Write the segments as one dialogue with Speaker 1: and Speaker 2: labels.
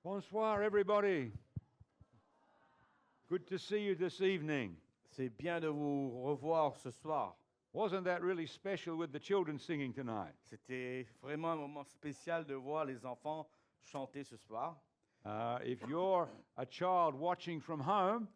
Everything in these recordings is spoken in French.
Speaker 1: Bonsoir, everybody. Good to see you this evening.
Speaker 2: C'est bien de vous revoir ce soir.
Speaker 1: Wasn't that really special with the children singing tonight?
Speaker 2: C'était vraiment un moment spécial de voir les enfants chanter ce soir.
Speaker 1: If you're a child watching from home,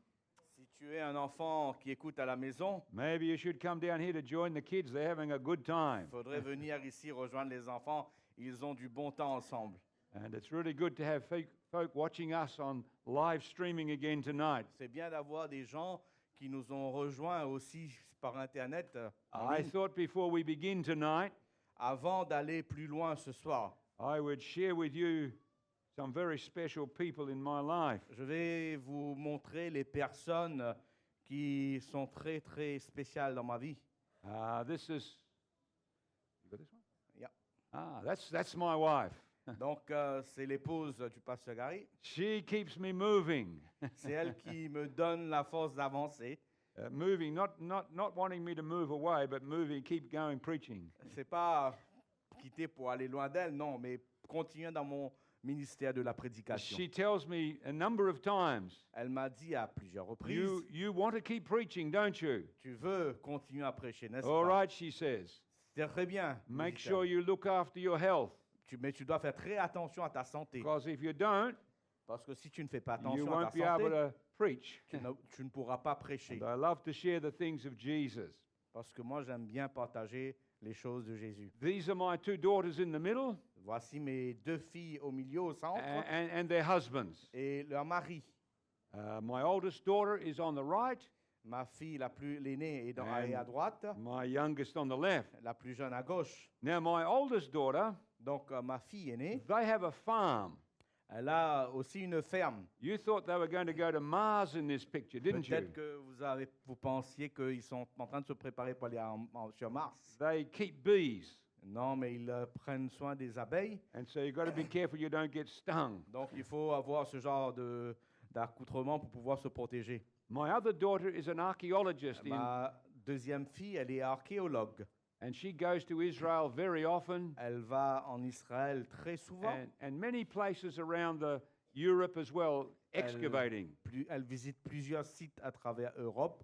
Speaker 2: Si tu es un enfant qui écoute à la maison,
Speaker 1: maybe you should come down here to join the kids. They're having a good
Speaker 2: il
Speaker 1: time.
Speaker 2: faudrait venir ici rejoindre les enfants. Ils ont du bon temps ensemble.
Speaker 1: And it's really good to have folk watching us on live streaming again tonight.
Speaker 2: C'est bien d'avoir des gens qui nous ont rejoints aussi par Internet. En
Speaker 1: I
Speaker 2: ligne.
Speaker 1: thought before we begin tonight,
Speaker 2: Avant d'aller plus loin ce soir,
Speaker 1: I would share with you some very special people in my life.
Speaker 2: je vais vous montrer les personnes qui sont très très spéciales dans ma vie.
Speaker 1: This is. You got this one?
Speaker 2: Yeah.
Speaker 1: That's my wife.
Speaker 2: Donc, c'est l'épouse du pasteur Gary.
Speaker 1: She keeps me moving.
Speaker 2: C'est elle qui me donne la force d'avancer.
Speaker 1: Moving, not wanting me to move away, but moving, keep going preaching.
Speaker 2: C'est pas quitter pour aller loin d'elle, non, mais continuer dans mon ministère de la prédication.
Speaker 1: She tells me a number of times,
Speaker 2: Elle m'a dit à plusieurs reprises,
Speaker 1: you want to keep preaching, don't you?
Speaker 2: tu veux continuer à prêcher, n'est-ce
Speaker 1: All
Speaker 2: pas?
Speaker 1: right, she says.
Speaker 2: C'est très bien.
Speaker 1: Make
Speaker 2: dit-elle.
Speaker 1: sure you look after your health,
Speaker 2: Mais tu dois faire très attention à ta santé.
Speaker 1: because if you don't,
Speaker 2: Parce que si tu ne fais pas
Speaker 1: you
Speaker 2: attention à
Speaker 1: won't
Speaker 2: ta
Speaker 1: be able
Speaker 2: santé,
Speaker 1: to preach.
Speaker 2: tu ne pourras pas prêcher.
Speaker 1: And I love to share the things of Jesus.
Speaker 2: Parce que moi, j'aime bien partager les choses de Jésus.
Speaker 1: These are my two daughters in the middle
Speaker 2: Voici mes deux filles au milieu, au centre,
Speaker 1: and their husbands.
Speaker 2: et leur mari.
Speaker 1: My oldest daughter is on the right,
Speaker 2: Ma fille, l'aînée, est
Speaker 1: And-
Speaker 2: à droite,
Speaker 1: my youngest on the left.
Speaker 2: la plus jeune à gauche.
Speaker 1: Now, my oldest daughter,
Speaker 2: Donc, ma fille aînée,
Speaker 1: they have a farm.
Speaker 2: elle a aussi une ferme.
Speaker 1: You thought they were going to go to Mars in this picture, didn't you?
Speaker 2: Peut-être que vous pensiez qu'ils sont en train de se préparer pour aller sur Mars.
Speaker 1: They keep bees,
Speaker 2: Non, mais ils prennent soin des abeilles.
Speaker 1: and so you've got to be careful you don't get stung.
Speaker 2: Donc, il faut avoir ce genre d'accoutrement pour pouvoir se protéger.
Speaker 1: My other daughter is an archaeologist,
Speaker 2: Ma deuxième fille, elle est archéologue.
Speaker 1: and she goes to Israel very often,
Speaker 2: Elle va en Israël très souvent.
Speaker 1: and many places around Europe as well, excavating.
Speaker 2: Elle visite plusieurs sites à travers l'Europe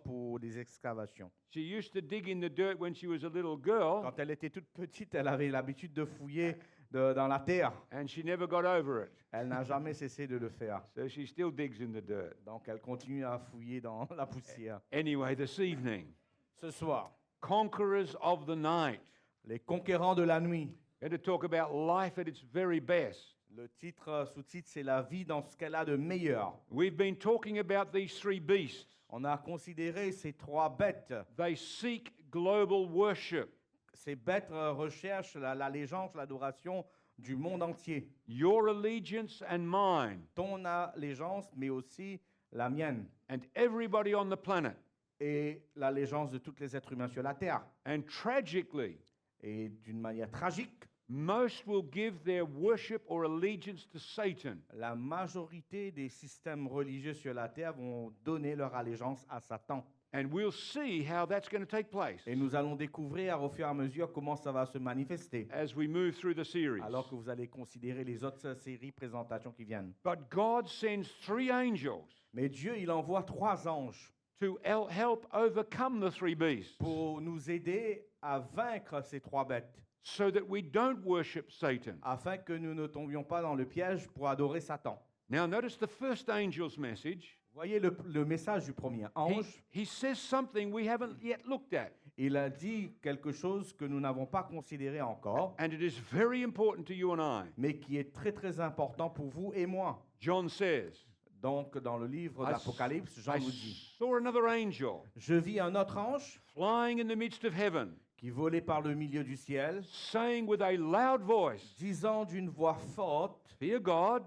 Speaker 2: pour des excavations.
Speaker 1: She used to dig in the dirt when she was a little girl,
Speaker 2: Quand elle était toute petite, elle avait l'habitude de fouiller dans la terre.
Speaker 1: and she never got over it.
Speaker 2: Elle n'a jamais cessé de le faire.
Speaker 1: So she still digs in the dirt.
Speaker 2: Donc elle continue à fouiller dans la poussière.
Speaker 1: Anyway, this evening,
Speaker 2: Ce soir,
Speaker 1: Conquerors of the Night.
Speaker 2: les conquérants de la nuit.
Speaker 1: We're going to talk about life at its very best.
Speaker 2: Le sous-titre, c'est la vie dans ce qu'elle a de meilleur.
Speaker 1: We've been talking about these three beasts.
Speaker 2: On a considéré ces trois bêtes.
Speaker 1: They seek global worship.
Speaker 2: Ces bêtes recherchent l'allégeance, l'adoration du monde entier.
Speaker 1: Your allegiance and mine,
Speaker 2: Ton allégeance, mais aussi la mienne.
Speaker 1: and everybody on the planet.
Speaker 2: Et l'allégeance de tous les êtres humains sur la terre.
Speaker 1: And tragically,
Speaker 2: Et d'une manière tragique,
Speaker 1: most will give their worship or allegiance to Satan.
Speaker 2: la majorité des systèmes religieux sur la terre vont donner leur allégeance à Satan.
Speaker 1: And we'll see how that's going to take place
Speaker 2: Et nous allons découvrir au fur et à mesure comment ça va se manifester,
Speaker 1: as we move through the series.
Speaker 2: alors que vous allez considérer les autres séries présentations qui viennent.
Speaker 1: But God sends three angels
Speaker 2: Mais Dieu, il envoie trois anges
Speaker 1: to help overcome the three beasts
Speaker 2: pour nous aider à vaincre ces trois bêtes,
Speaker 1: so that we don't worship Satan.
Speaker 2: afin que nous ne tombions pas dans le piège pour adorer Satan.
Speaker 1: Now, notice the first angel's message.
Speaker 2: Voyez le message du premier ange.
Speaker 1: He says something we haven't yet looked at,
Speaker 2: Il a dit quelque chose que nous n'avons pas considéré encore,
Speaker 1: and it is very important to you and I.
Speaker 2: mais qui est très très important pour vous et moi.
Speaker 1: John says,
Speaker 2: Donc, dans le livre
Speaker 1: I
Speaker 2: d'Apocalypse, Jean
Speaker 1: I
Speaker 2: nous dit,
Speaker 1: saw another angel
Speaker 2: je vis un autre ange
Speaker 1: flying in the midst of heaven,
Speaker 2: qui volait par le milieu du ciel,
Speaker 1: saying with a loud voice,
Speaker 2: disant d'une voix forte,
Speaker 1: Fear God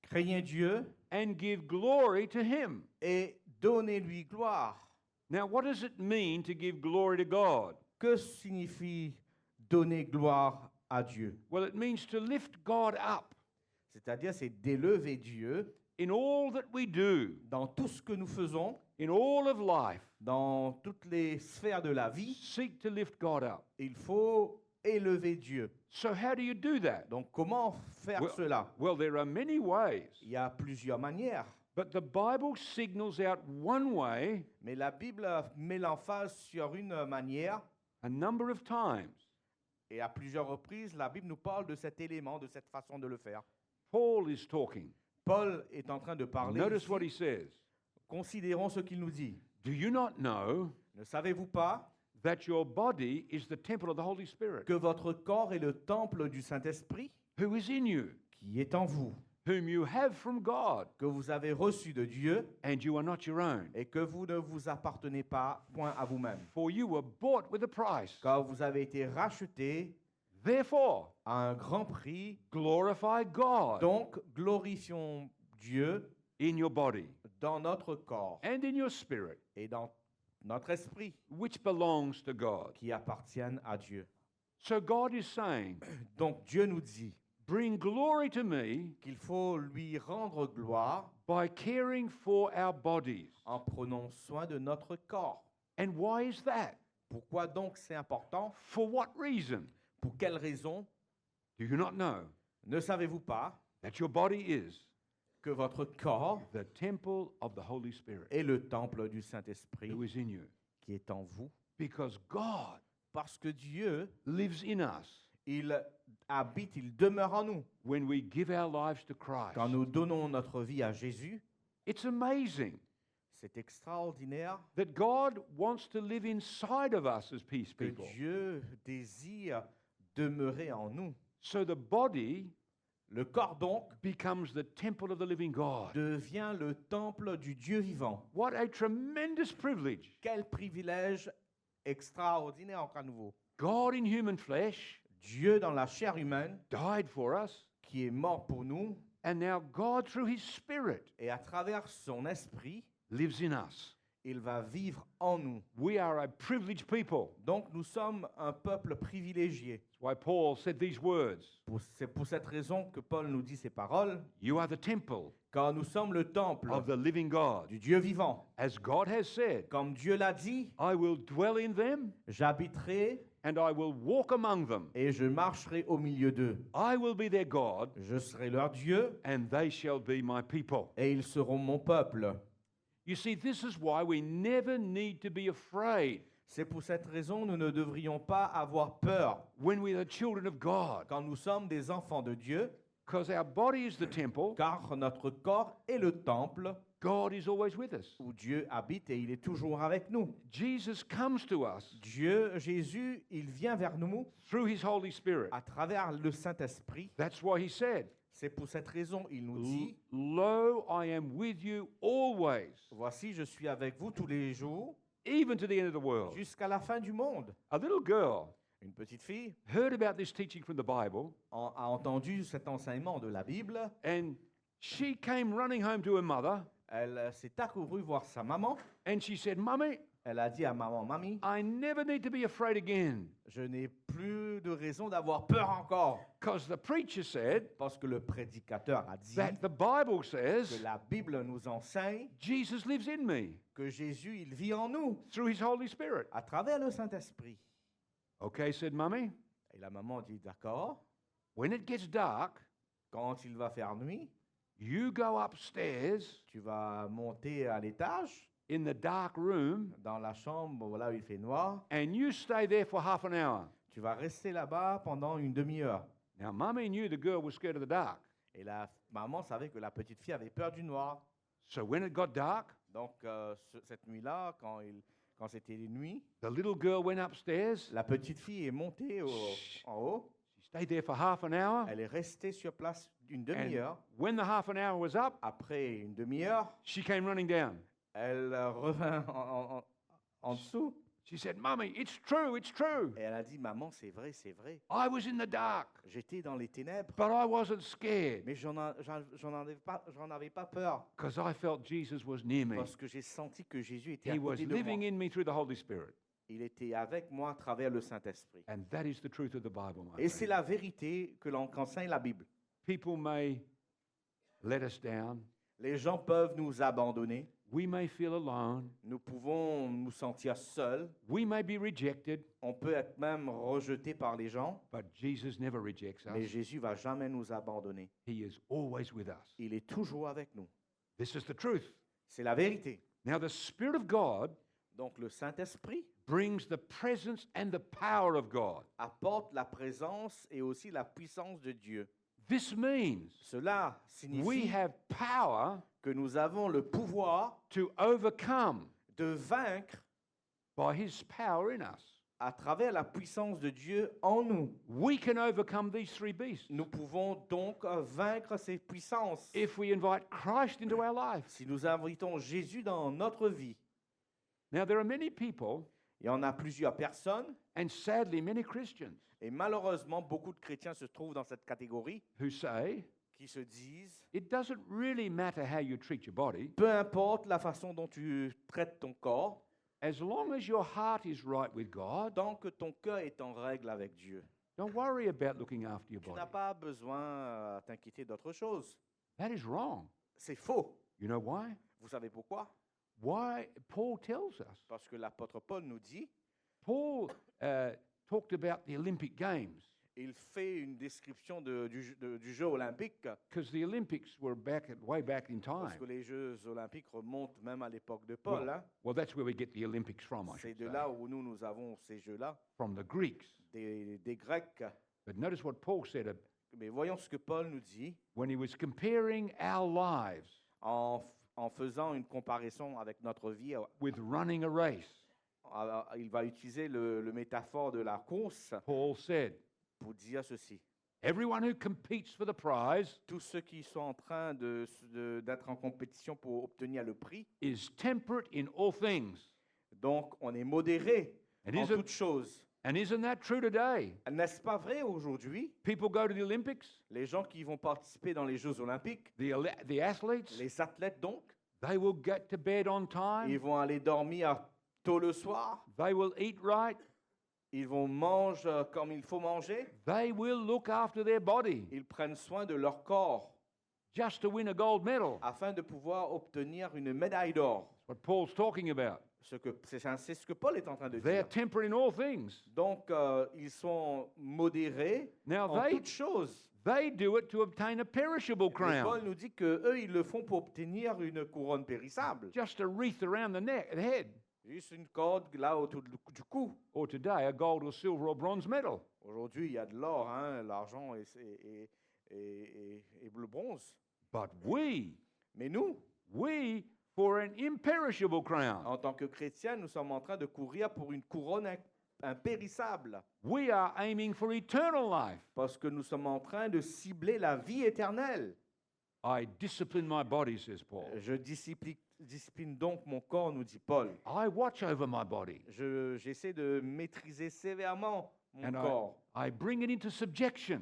Speaker 2: craignez Dieu
Speaker 1: and give glory to him.
Speaker 2: et donnez-lui gloire.
Speaker 1: Now, what does it mean to give glory to God?
Speaker 2: Que signifie donner gloire à Dieu?
Speaker 1: Well, it means to lift God up
Speaker 2: C'est-à-dire, c'est d'élever Dieu
Speaker 1: in all that we do,
Speaker 2: dans tout ce que nous faisons,
Speaker 1: in all of life.
Speaker 2: dans toutes les sphères de la vie.
Speaker 1: Seek to lift God up.
Speaker 2: Il faut élever Dieu.
Speaker 1: So how do you do that?
Speaker 2: Donc comment faire
Speaker 1: Well-
Speaker 2: cela?
Speaker 1: Well, there are many ways,
Speaker 2: Il y a plusieurs manières,
Speaker 1: but the Bible signals out one way
Speaker 2: mais la Bible met l'emphase sur une manière
Speaker 1: a number of times.
Speaker 2: et à plusieurs reprises, la Bible nous parle de cet élément, de cette façon de le faire.
Speaker 1: Paul is talking.
Speaker 2: Paul est en train de parler.
Speaker 1: Notice
Speaker 2: ici.
Speaker 1: what he says.
Speaker 2: Considérons ce qu'il nous dit.
Speaker 1: Do you not know
Speaker 2: Ne savez-vous pas
Speaker 1: that your body is the temple of the Holy Spirit,
Speaker 2: que votre corps est le temple du Saint-Esprit
Speaker 1: who is in you,
Speaker 2: qui est en vous,
Speaker 1: whom you have from God,
Speaker 2: que vous avez reçu de Dieu
Speaker 1: and you are not your own?
Speaker 2: et que vous ne vous appartenez pas point à vous-même,
Speaker 1: For you were bought with a price.
Speaker 2: car vous avez été rachetés
Speaker 1: Therefore,
Speaker 2: à un grand prix.
Speaker 1: glorify God
Speaker 2: Donc, glorifions Dieu
Speaker 1: in your body
Speaker 2: dans notre corps
Speaker 1: and in your spirit,
Speaker 2: et dans notre esprit
Speaker 1: which belongs to God.
Speaker 2: qui appartiennent à Dieu.
Speaker 1: So God is saying,
Speaker 2: Donc, Dieu nous dit
Speaker 1: bring glory to me
Speaker 2: qu'il faut lui rendre gloire
Speaker 1: by caring for our bodies.
Speaker 2: en prenant soin de notre corps.
Speaker 1: And why is that?
Speaker 2: Pourquoi donc c'est important?
Speaker 1: For what reason?
Speaker 2: Pour quelle raison?
Speaker 1: Do you not know
Speaker 2: Ne savez-vous pas
Speaker 1: that your body is
Speaker 2: que votre corps
Speaker 1: the temple of the Holy Spirit
Speaker 2: est le temple du Saint-Esprit
Speaker 1: who is in you?
Speaker 2: qui est en vous?
Speaker 1: Because God
Speaker 2: Parce que Dieu,
Speaker 1: lives in us
Speaker 2: il habite, il demeure en nous.
Speaker 1: when we give our lives to Christ.
Speaker 2: Quand nous donnons notre vie à Jésus,
Speaker 1: It's amazing
Speaker 2: c'est extraordinaire
Speaker 1: that God wants to live inside of us as peace
Speaker 2: que
Speaker 1: people.
Speaker 2: Dieu désire demeurer en nous.
Speaker 1: So the body
Speaker 2: Le corps donc
Speaker 1: becomes the temple of the living God.
Speaker 2: devient le temple du Dieu vivant.
Speaker 1: What a tremendous privilege.
Speaker 2: Quel privilège extraordinaire encore à nouveau.
Speaker 1: God in human flesh
Speaker 2: Dieu dans la chair humaine
Speaker 1: died for us,
Speaker 2: qui est mort pour nous
Speaker 1: and now God, through His Spirit,
Speaker 2: et à travers son esprit,
Speaker 1: lives in us.
Speaker 2: il va vivre en nous.
Speaker 1: We are a privileged people.
Speaker 2: Donc nous sommes un peuple privilégié.
Speaker 1: That's why Paul said these words.
Speaker 2: C'est pour cette raison que Paul nous dit ces paroles,
Speaker 1: You are the temple
Speaker 2: car nous sommes le temple
Speaker 1: of the living God.
Speaker 2: du Dieu vivant.
Speaker 1: As God has said,
Speaker 2: Comme Dieu l'a dit,
Speaker 1: I will dwell in them
Speaker 2: j'habiterai
Speaker 1: and I will walk among them.
Speaker 2: et je marcherai au milieu d'eux.
Speaker 1: I will be their God
Speaker 2: Je serai leur Dieu
Speaker 1: and they shall be my people.
Speaker 2: et ils seront mon peuple.
Speaker 1: You see, this is why we never need to be afraid
Speaker 2: C'est pour cette raison que nous ne devrions pas avoir peur
Speaker 1: when we are the children of God,
Speaker 2: quand nous sommes des enfants de Dieu,
Speaker 1: because our body is the temple.
Speaker 2: car notre corps est le temple
Speaker 1: God is always with us.
Speaker 2: où Dieu habite et il est toujours avec nous.
Speaker 1: Jesus comes to us
Speaker 2: Dieu, Jésus, il vient vers nous
Speaker 1: through His Holy Spirit.
Speaker 2: à travers le Saint-Esprit.
Speaker 1: That's why He said,
Speaker 2: C'est pour cette raison il nous dit,
Speaker 1: Lo, I am with you always,
Speaker 2: voici, je suis avec vous tous les jours
Speaker 1: even to the end of the world.
Speaker 2: jusqu'à la fin du monde.
Speaker 1: A little girl
Speaker 2: Une petite fille
Speaker 1: heard about this teaching from the Bible,
Speaker 2: a entendu cet enseignement de la Bible.
Speaker 1: and she came running home to her mother,
Speaker 2: Elle s'est accourue voir sa maman.
Speaker 1: and she said, Mummy,
Speaker 2: Elle a dit à maman, Mamie,
Speaker 1: I never need to be afraid again,
Speaker 2: je n'ai plus de raison d'avoir peur encore.
Speaker 1: because the preacher said
Speaker 2: Parce que le prédicateur a dit
Speaker 1: that the Bible
Speaker 2: que
Speaker 1: says
Speaker 2: la Bible nous enseigne
Speaker 1: Jesus lives in me
Speaker 2: que Jésus, il vit en nous
Speaker 1: through His Holy Spirit.
Speaker 2: à travers le Saint-Esprit.
Speaker 1: Okay, said Mummy,
Speaker 2: Et la maman dit, d'accord,
Speaker 1: when it gets dark,
Speaker 2: quand il va faire nuit,
Speaker 1: you go upstairs
Speaker 2: tu vas monter à l'étage,
Speaker 1: in the dark room,
Speaker 2: dans la chambre là où il fait noir.
Speaker 1: and you stay there for half an hour.
Speaker 2: Tu vas rester là-bas pendant une demi-heure.
Speaker 1: Now, Mummy knew the girl was scared of the dark.
Speaker 2: Et la maman savait que la petite fille avait peur du noir.
Speaker 1: So when it got dark,
Speaker 2: Donc, cette nuit-là, quand c'était nuit,
Speaker 1: the little girl went upstairs.
Speaker 2: la petite fille est montée en haut.
Speaker 1: She stayed there for half an hour.
Speaker 2: Elle est restée sur place une
Speaker 1: And
Speaker 2: demi-heure.
Speaker 1: when the half an hour was up,
Speaker 2: Après une demi-heure,
Speaker 1: she came running down.
Speaker 2: elle revint en dessous.
Speaker 1: She said, Mummy, it's true, it's true.
Speaker 2: Et elle a dit, maman, c'est vrai, c'est vrai.
Speaker 1: I was in the dark,
Speaker 2: J'étais dans les ténèbres,
Speaker 1: but I wasn't scared
Speaker 2: mais j'en avais pas peur.
Speaker 1: because I felt Jesus was near me.
Speaker 2: Parce que j'ai senti que Jésus était à
Speaker 1: He was
Speaker 2: côté de moi.
Speaker 1: living in me through the Holy Spirit.
Speaker 2: Il était avec moi à travers le Saint-Esprit.
Speaker 1: And that is the truth of the Bible, my
Speaker 2: Et c'est
Speaker 1: friend.
Speaker 2: la vérité qu'enseigne la Bible.
Speaker 1: People may let us down.
Speaker 2: Les gens peuvent nous abandonner.
Speaker 1: We may feel alone.
Speaker 2: Nous pouvons nous sentir seuls.
Speaker 1: We may be rejected,
Speaker 2: On peut être même rejeté par les gens.
Speaker 1: but Jesus never rejects
Speaker 2: Mais
Speaker 1: us.
Speaker 2: Jésus va jamais nous abandonner.
Speaker 1: He is always with us.
Speaker 2: Il est toujours avec nous.
Speaker 1: This is the truth.
Speaker 2: C'est la vérité.
Speaker 1: Now, the Spirit of God
Speaker 2: Donc le Saint-Esprit
Speaker 1: brings the presence and the power of God.
Speaker 2: apporte la présence et aussi la puissance de Dieu.
Speaker 1: This means
Speaker 2: Cela
Speaker 1: we
Speaker 2: signifie
Speaker 1: have power
Speaker 2: que nous avons le pouvoir
Speaker 1: to overcome
Speaker 2: de vaincre
Speaker 1: by His power in us.
Speaker 2: à travers la puissance de Dieu en nous.
Speaker 1: We can overcome these three beasts
Speaker 2: Nous pouvons donc vaincre ces puissances
Speaker 1: if we invite Christ into our life.
Speaker 2: si nous invitons Jésus dans notre vie.
Speaker 1: Now, there are many people,
Speaker 2: Il y en a plusieurs personnes,
Speaker 1: and sadly many Christians,
Speaker 2: et malheureusement beaucoup de chrétiens se trouvent dans cette catégorie,
Speaker 1: who say,
Speaker 2: qui se disent,
Speaker 1: it doesn't really matter how you treat your body,
Speaker 2: peu importe la façon dont tu traites ton corps,
Speaker 1: as long as your heart is right with God,
Speaker 2: tant que ton cœur est en règle avec Dieu.
Speaker 1: don't worry about looking after your
Speaker 2: Tu
Speaker 1: body.
Speaker 2: n'as pas besoin à t'inquiéter d'autre chose.
Speaker 1: That is wrong.
Speaker 2: C'est faux.
Speaker 1: You know why?
Speaker 2: Vous savez pourquoi?
Speaker 1: Why? Paul tells us.
Speaker 2: Parce que l'apôtre Paul nous dit,
Speaker 1: Paul talked about the Olympic Games
Speaker 2: il fait une description du jeu olympique,
Speaker 1: because the Olympics were way back in
Speaker 2: parce
Speaker 1: time.
Speaker 2: que les Jeux olympiques remontent même à l'époque de Paul. hein.
Speaker 1: Well, that's where we get the Olympics from, I
Speaker 2: C'est
Speaker 1: should
Speaker 2: de
Speaker 1: say,
Speaker 2: là où nous avons ces jeux-là,
Speaker 1: from the Greeks.
Speaker 2: des Grecs.
Speaker 1: But notice what Paul said
Speaker 2: Mais voyons ce que Paul nous dit
Speaker 1: when he was comparing our lives
Speaker 2: en faisant une comparaison avec notre vie.
Speaker 1: with running a race.
Speaker 2: Il va utiliser le métaphore de la course
Speaker 1: Paul said,
Speaker 2: pour dire ceci.
Speaker 1: everyone who competes for the prize
Speaker 2: Tous ceux qui sont en train d'être en compétition pour obtenir le prix,
Speaker 1: is temperate in all things.
Speaker 2: donc on est modéré
Speaker 1: And
Speaker 2: en
Speaker 1: isn't,
Speaker 2: toutes choses.
Speaker 1: and isn't that true today?
Speaker 2: N'est-ce pas vrai aujourd'hui?
Speaker 1: People go to the Olympics,
Speaker 2: Les gens qui vont participer dans les Jeux olympiques,
Speaker 1: the athletes,
Speaker 2: les athlètes donc,
Speaker 1: they will get to bed on
Speaker 2: ils
Speaker 1: time,
Speaker 2: vont aller dormir tôt le soir,
Speaker 1: they will eat right,
Speaker 2: ils vont manger comme il faut manger,
Speaker 1: they will look after their body
Speaker 2: ils prennent soin de leur corps
Speaker 1: just to win a gold medal.
Speaker 2: afin de pouvoir obtenir une médaille d'or.
Speaker 1: That's what Paul's talking about.
Speaker 2: C'est ce que Paul est en train de
Speaker 1: They're
Speaker 2: dire.
Speaker 1: temperate in all things.
Speaker 2: Donc, ils sont modérés
Speaker 1: Now
Speaker 2: en toutes choses.
Speaker 1: they do it to obtain a perishable
Speaker 2: Mais Paul
Speaker 1: crown,
Speaker 2: nous dit que eux, ils le font pour obtenir une couronne périssable.
Speaker 1: just a wreath around the head,
Speaker 2: Juste une corde là autour du cou.
Speaker 1: or today a gold or silver or bronze medal.
Speaker 2: Aujourd'hui, il y a de l'or, hein, l'argent et le bronze.
Speaker 1: But we,
Speaker 2: Mais nous,
Speaker 1: for an imperishable crown,
Speaker 2: en tant que chrétiens, nous sommes en train de courir pour une couronne impérissable.
Speaker 1: we are aiming for eternal life.
Speaker 2: Parce que nous sommes en train de cibler la vie éternelle.
Speaker 1: I discipline my body, says Paul.
Speaker 2: Je discipline donc mon corps, nous dit Paul.
Speaker 1: I watch over my body,
Speaker 2: J'essaie de maîtriser sévèrement mon
Speaker 1: and
Speaker 2: corps.
Speaker 1: I bring it into subjection,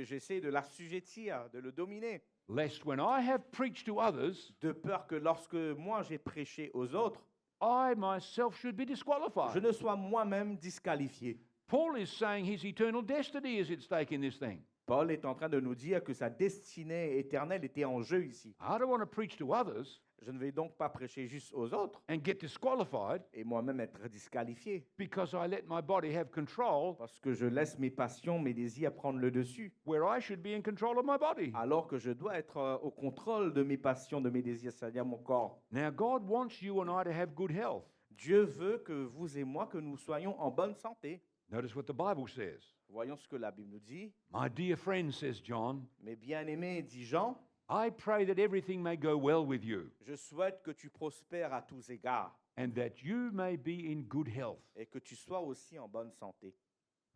Speaker 2: J'essaie de l'assujettir, de le dominer,
Speaker 1: lest when I have preached to others,
Speaker 2: de peur que lorsque moi j'ai prêché aux autres,
Speaker 1: I myself should be
Speaker 2: je
Speaker 1: disqualified.
Speaker 2: ne sois moi-même disqualifié.
Speaker 1: Paul is saying his eternal destiny is at stake in this thing.
Speaker 2: Paul est en train de nous dire que sa destinée éternelle était en jeu ici.
Speaker 1: I don't want to preach to others
Speaker 2: Je ne vais donc pas prêcher juste aux autres
Speaker 1: and get disqualified
Speaker 2: et moi-même être disqualifié
Speaker 1: because I let my body have control
Speaker 2: parce que je laisse mes passions, mes désirs prendre le dessus,
Speaker 1: where I should be in control of my body.
Speaker 2: alors que je dois être au contrôle de mes passions, de mes désirs, c'est-à-dire mon corps.
Speaker 1: Now, God wants you and I to have good health.
Speaker 2: Dieu veut que vous et moi, que nous soyons en bonne santé.
Speaker 1: Notice what the Bible says.
Speaker 2: Voyons ce que la Bible nous dit.
Speaker 1: My dear friend, says John,
Speaker 2: Mes bien-aimés, dit Jean,
Speaker 1: I pray that everything may go well with you
Speaker 2: je souhaite que tu prospères à tous égards
Speaker 1: and that you may be in good health.
Speaker 2: et que tu sois aussi en bonne santé.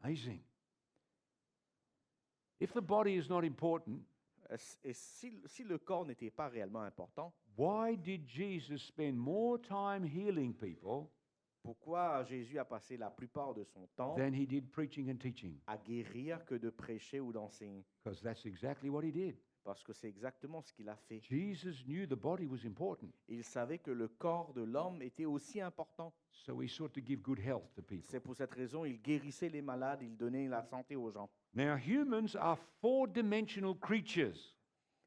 Speaker 1: Amazing. If the body is not important,
Speaker 2: Et si le corps n'était pas réellement important,
Speaker 1: why did Jesus spend more time healing people
Speaker 2: pourquoi Jésus a passé la plupart de son temps
Speaker 1: than he did preaching and teaching?
Speaker 2: à guérir que de prêcher ou d'enseigner?
Speaker 1: Because that's exactly what he did.
Speaker 2: Parce que c'est exactement ce qu'il a fait.
Speaker 1: Jesus knew the body was important,
Speaker 2: Il savait que le corps de l'homme était aussi important.
Speaker 1: so he sought to give good health to people.
Speaker 2: C'est pour cette raison il guérissait les malades, il donnait la santé aux gens.
Speaker 1: Now, humans are four-dimensional creatures.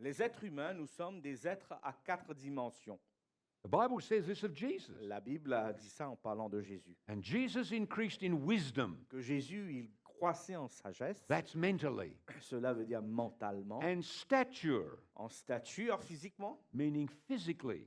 Speaker 2: Les êtres humains, nous sommes des êtres à 4 dimensions.
Speaker 1: The Bible says this of Jesus.
Speaker 2: La Bible a dit ça en parlant de Jésus.
Speaker 1: And Jesus increased in wisdom,
Speaker 2: Que Jésus, il croissait en sagesse.
Speaker 1: that's mentally,
Speaker 2: Cela veut dire mentalement.
Speaker 1: and stature,
Speaker 2: En stature, physiquement.
Speaker 1: meaning physically,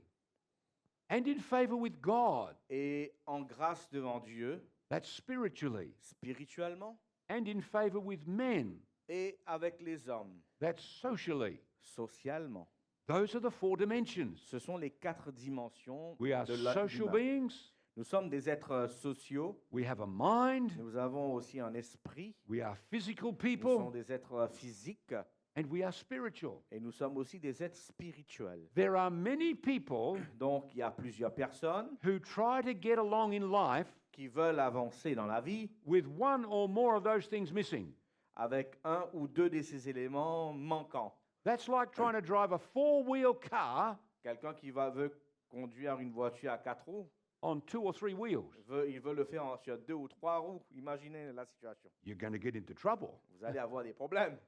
Speaker 1: and in favor with God,
Speaker 2: Et en grâce devant Dieu,
Speaker 1: that's spiritually,
Speaker 2: spirituellement.
Speaker 1: and in favor with men,
Speaker 2: Et avec les hommes,
Speaker 1: that's socially.
Speaker 2: socialement.
Speaker 1: Those are the 4 dimensions.
Speaker 2: Ce sont les 4 dimensions
Speaker 1: We are
Speaker 2: de
Speaker 1: social
Speaker 2: l'humain.
Speaker 1: beings,
Speaker 2: Nous sommes des êtres sociaux.
Speaker 1: we have a mind,
Speaker 2: Nous avons aussi un esprit.
Speaker 1: we are physical
Speaker 2: Nous sommes
Speaker 1: people,
Speaker 2: des êtres physiques.
Speaker 1: and we are spiritual.
Speaker 2: Et nous sommes aussi des êtres spirituels.
Speaker 1: There are many people
Speaker 2: Donc, il y a plusieurs personnes
Speaker 1: who try to get along in life
Speaker 2: qui veulent avancer dans la vie
Speaker 1: with one or more of those things missing.
Speaker 2: avec un ou deux de ces éléments manquants.
Speaker 1: That's like trying to drive a 4-wheel car
Speaker 2: Quelqu'un qui veut conduire une voiture à 4 roues,
Speaker 1: on 2 or 3 wheels.
Speaker 2: il veut le faire sur 2 ou 3 roues. Imaginez la situation.
Speaker 1: You're going to get into trouble.
Speaker 2: Vous allez avoir des problèmes.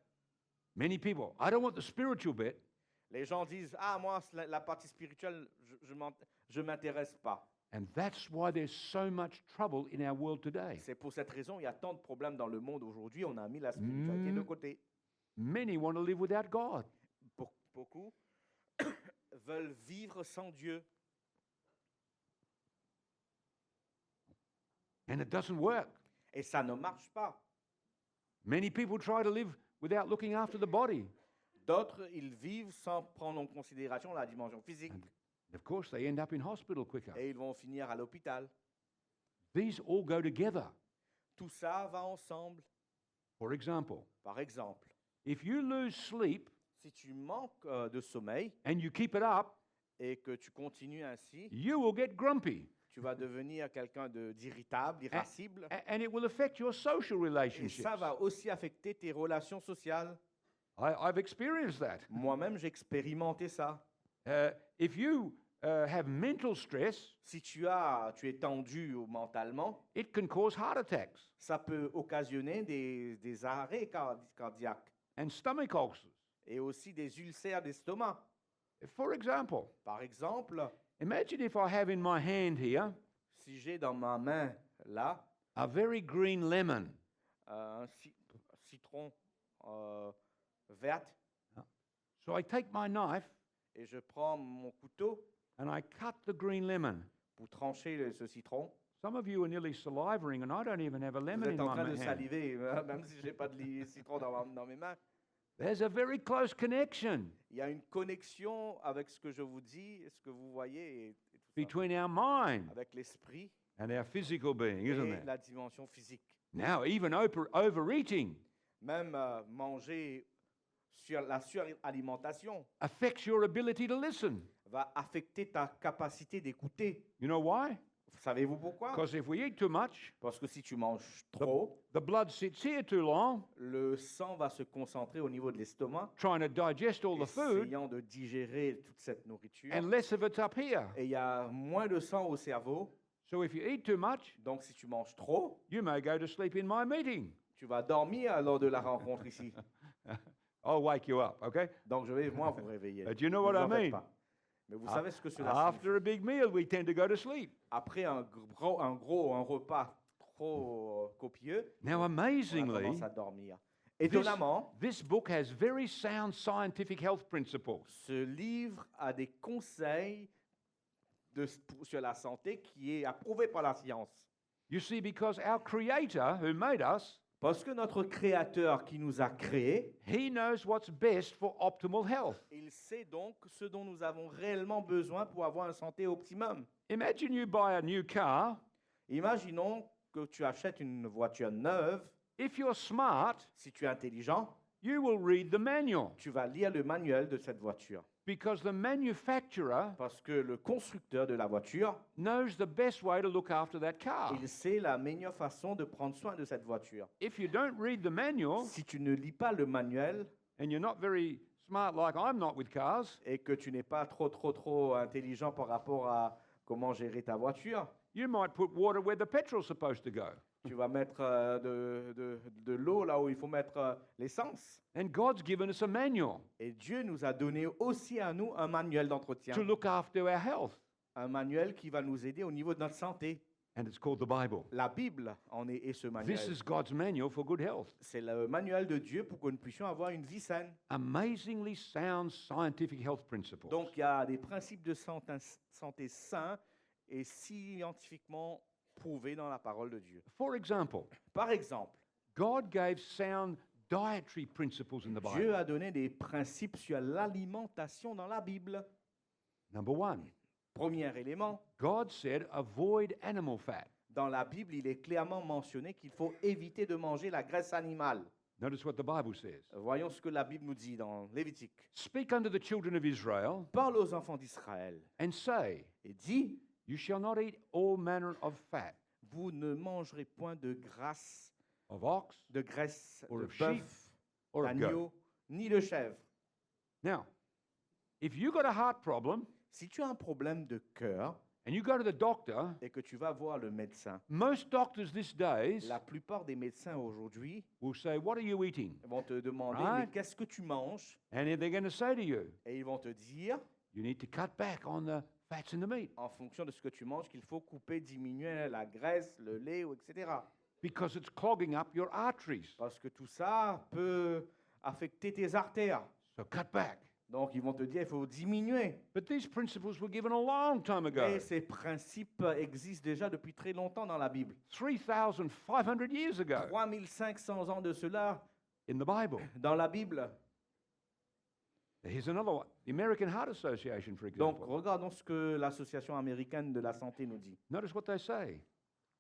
Speaker 1: Many people, I don't want the spiritual bit.
Speaker 2: Les gens disent, ah, moi, la partie spirituelle, je ne m'intéresse pas.
Speaker 1: And that's why there's so much trouble in our world today.
Speaker 2: C'est pour cette raison, il y a tant de problèmes dans le monde aujourd'hui, on a mis la spiritualité de côté.
Speaker 1: Many want to live without God.
Speaker 2: Beaucoup veulent vivre sans Dieu.
Speaker 1: And it doesn't work.
Speaker 2: Et ça ne marche pas.
Speaker 1: Many people try to live without looking after the body.
Speaker 2: D'autres, ils vivent sans prendre en considération la dimension physique.
Speaker 1: Of course, they end up in hospital quicker.
Speaker 2: Et ils vont finir à l'hôpital.
Speaker 1: These all go together.
Speaker 2: Tout ça va ensemble.
Speaker 1: For example,
Speaker 2: Par exemple,
Speaker 1: if you lose sleep
Speaker 2: si tu manques de sommeil
Speaker 1: and you keep it up,
Speaker 2: et que tu continues ainsi,
Speaker 1: you will get grumpy.
Speaker 2: tu vas devenir quelqu'un d'irritable, irascible.
Speaker 1: And it will affect your social
Speaker 2: Et
Speaker 1: relationships.
Speaker 2: ça va aussi affecter tes relations sociales.
Speaker 1: I've experienced that.
Speaker 2: Moi-même, j'ai expérimenté ça.
Speaker 1: If you have mental stress,
Speaker 2: Si tu es tendu mentalement,
Speaker 1: it can cause heart attacks
Speaker 2: ça peut occasionner des arrêts cardiaques
Speaker 1: and stomach ulcers.
Speaker 2: et aussi des ulcères d'estomac.
Speaker 1: For example,
Speaker 2: Par exemple,
Speaker 1: imagine if I have in my hand here
Speaker 2: si j'ai dans ma main là
Speaker 1: a very green lemon.
Speaker 2: un citron vert
Speaker 1: So I take my knife
Speaker 2: et je prends mon couteau
Speaker 1: and I cut the green lemon.
Speaker 2: pour trancher ce citron.
Speaker 1: Some of you are nearly salivating and I don't even have a
Speaker 2: Vous
Speaker 1: lemon
Speaker 2: êtes
Speaker 1: in
Speaker 2: en
Speaker 1: my
Speaker 2: train de
Speaker 1: hand.
Speaker 2: saliver, même si je n'ai pas de citron dans mes mains.
Speaker 1: There's a very close connection
Speaker 2: Il y a une connexion avec ce que je vous dis, et ce que vous voyez, et tout ça.
Speaker 1: between our mind
Speaker 2: Avec l'esprit
Speaker 1: and our physical being, isn't
Speaker 2: et
Speaker 1: there?
Speaker 2: la dimension physique.
Speaker 1: Now, even overeating
Speaker 2: Même manger sur la suralimentation
Speaker 1: affects your ability to listen.
Speaker 2: va affecter ta capacité d'écouter.
Speaker 1: You know why?
Speaker 2: Savez-vous pourquoi?
Speaker 1: Because if we eat too much,
Speaker 2: Parce que si tu manges trop,
Speaker 1: the blood sits here too long,
Speaker 2: le sang va se concentrer au niveau de l'estomac,
Speaker 1: trying to digest all the food,
Speaker 2: essayant de digérer toute cette nourriture.
Speaker 1: and less of it's up here.
Speaker 2: Et il y a moins de sang au cerveau.
Speaker 1: So if you eat too much,
Speaker 2: Donc si tu manges trop,
Speaker 1: you may go to sleep in my meeting.
Speaker 2: tu vas dormir lors de la rencontre ici.
Speaker 1: I'll wake you up, okay?
Speaker 2: Donc je vais moi vous réveiller.
Speaker 1: Do you know
Speaker 2: Ne
Speaker 1: what
Speaker 2: vous
Speaker 1: I
Speaker 2: en faites
Speaker 1: mean?
Speaker 2: pas. Mais vous savez ce que cela signifie.
Speaker 1: After a big meal, we tend to go to sleep.
Speaker 2: Après un repas trop copieux,
Speaker 1: Now,
Speaker 2: on a
Speaker 1: amazingly,
Speaker 2: tendance à dormir. Étonnamment,
Speaker 1: this book has very sound scientific health principles.
Speaker 2: ce livre a des conseils sur la santé qui est approuvé par la science.
Speaker 1: You see, because our Creator, who made us,
Speaker 2: Parce que notre Créateur qui nous a créés,
Speaker 1: He knows what's best for optimal health.
Speaker 2: il sait donc ce dont nous avons réellement besoin pour avoir une santé optimum.
Speaker 1: Imagine you buy a new car.
Speaker 2: Imaginons que tu achètes une voiture neuve.
Speaker 1: If you're smart,
Speaker 2: Si tu es intelligent,
Speaker 1: you will read the manual
Speaker 2: tu vas lire le manuel de cette voiture.
Speaker 1: because the manufacturer
Speaker 2: Parce que le constructeur de la voiture,
Speaker 1: knows the best way to look after that car.
Speaker 2: il sait la meilleure façon de prendre soin de cette voiture.
Speaker 1: If you don't read the manual
Speaker 2: Si tu ne lis pas le manuel
Speaker 1: and you're not very smart like I'm not with cars,
Speaker 2: et que tu n'es pas trop intelligent par rapport Comment gérer ta voiture?
Speaker 1: You might put water where the petrol's supposed to go.
Speaker 2: Tu vas mettre de l'eau là où il faut mettre l'essence.
Speaker 1: And God's given us a manual
Speaker 2: Et Dieu nous a donné aussi à nous un manuel d'entretien.
Speaker 1: to look after our health,
Speaker 2: Un manuel qui va nous aider au niveau de notre santé.
Speaker 1: and it's called the Bible.
Speaker 2: La Bible en est ce manuel.
Speaker 1: This is God's manual for good health.
Speaker 2: C'est le manuel de Dieu pour que nous puissions avoir une vie saine.
Speaker 1: Amazingly sound scientific health principles.
Speaker 2: Donc il y a des principes de santé sains et scientifiquement prouvés dans la parole de Dieu.
Speaker 1: For example,
Speaker 2: Par exemple,
Speaker 1: God gave sound dietary principles in the
Speaker 2: Dieu
Speaker 1: Bible.
Speaker 2: a donné des principes sur l'alimentation dans la Bible.
Speaker 1: Number one,
Speaker 2: Premier élément,
Speaker 1: God said, avoid animal fat.
Speaker 2: dans la Bible, il est clairement mentionné qu'il faut éviter de manger la graisse animale.
Speaker 1: Notice what the Bible says.
Speaker 2: Voyons ce que la Bible nous dit dans Lévitique.
Speaker 1: Speak unto the children of Israel
Speaker 2: Parle aux enfants d'Israël
Speaker 1: and say,
Speaker 2: et dis,
Speaker 1: you shall not eat all manner of fat,
Speaker 2: vous ne mangerez point de graisse,
Speaker 1: of ox
Speaker 2: de graisse
Speaker 1: Or
Speaker 2: de
Speaker 1: of sheep,
Speaker 2: bœuf,
Speaker 1: or of goat.
Speaker 2: d'agneau, ni de chèvre.
Speaker 1: Now, if you got a heart problem
Speaker 2: Si tu as un problème de cœur
Speaker 1: and you go to the doctor,
Speaker 2: et que tu vas voir le médecin,
Speaker 1: most doctors these days
Speaker 2: la plupart des médecins aujourd'hui
Speaker 1: will say, what are you eating?
Speaker 2: vont te demander
Speaker 1: Right.
Speaker 2: mais qu'est-ce que tu manges?
Speaker 1: And then they're going to say to you,
Speaker 2: Et ils vont te dire,
Speaker 1: you need to cut back on the fats in the meat
Speaker 2: en fonction de ce que tu manges, qu'il faut couper, diminuer la graisse, le lait, etc.
Speaker 1: because it's clogging up your arteries.
Speaker 2: Parce que tout ça peut affecter tes artères.
Speaker 1: So cut back.
Speaker 2: Donc ils vont te dire, il faut diminuer.
Speaker 1: But these principles were given a long time ago,
Speaker 2: Et ces principes existent déjà depuis très longtemps dans la Bible.
Speaker 1: 3,500 years ago
Speaker 2: 3500 ans de cela
Speaker 1: in the Bible.
Speaker 2: dans la Bible.
Speaker 1: Here's another one. The American Heart Association, for
Speaker 2: Donc
Speaker 1: example.
Speaker 2: regardons ce que l'Association américaine de la santé nous dit.
Speaker 1: Notice what they say.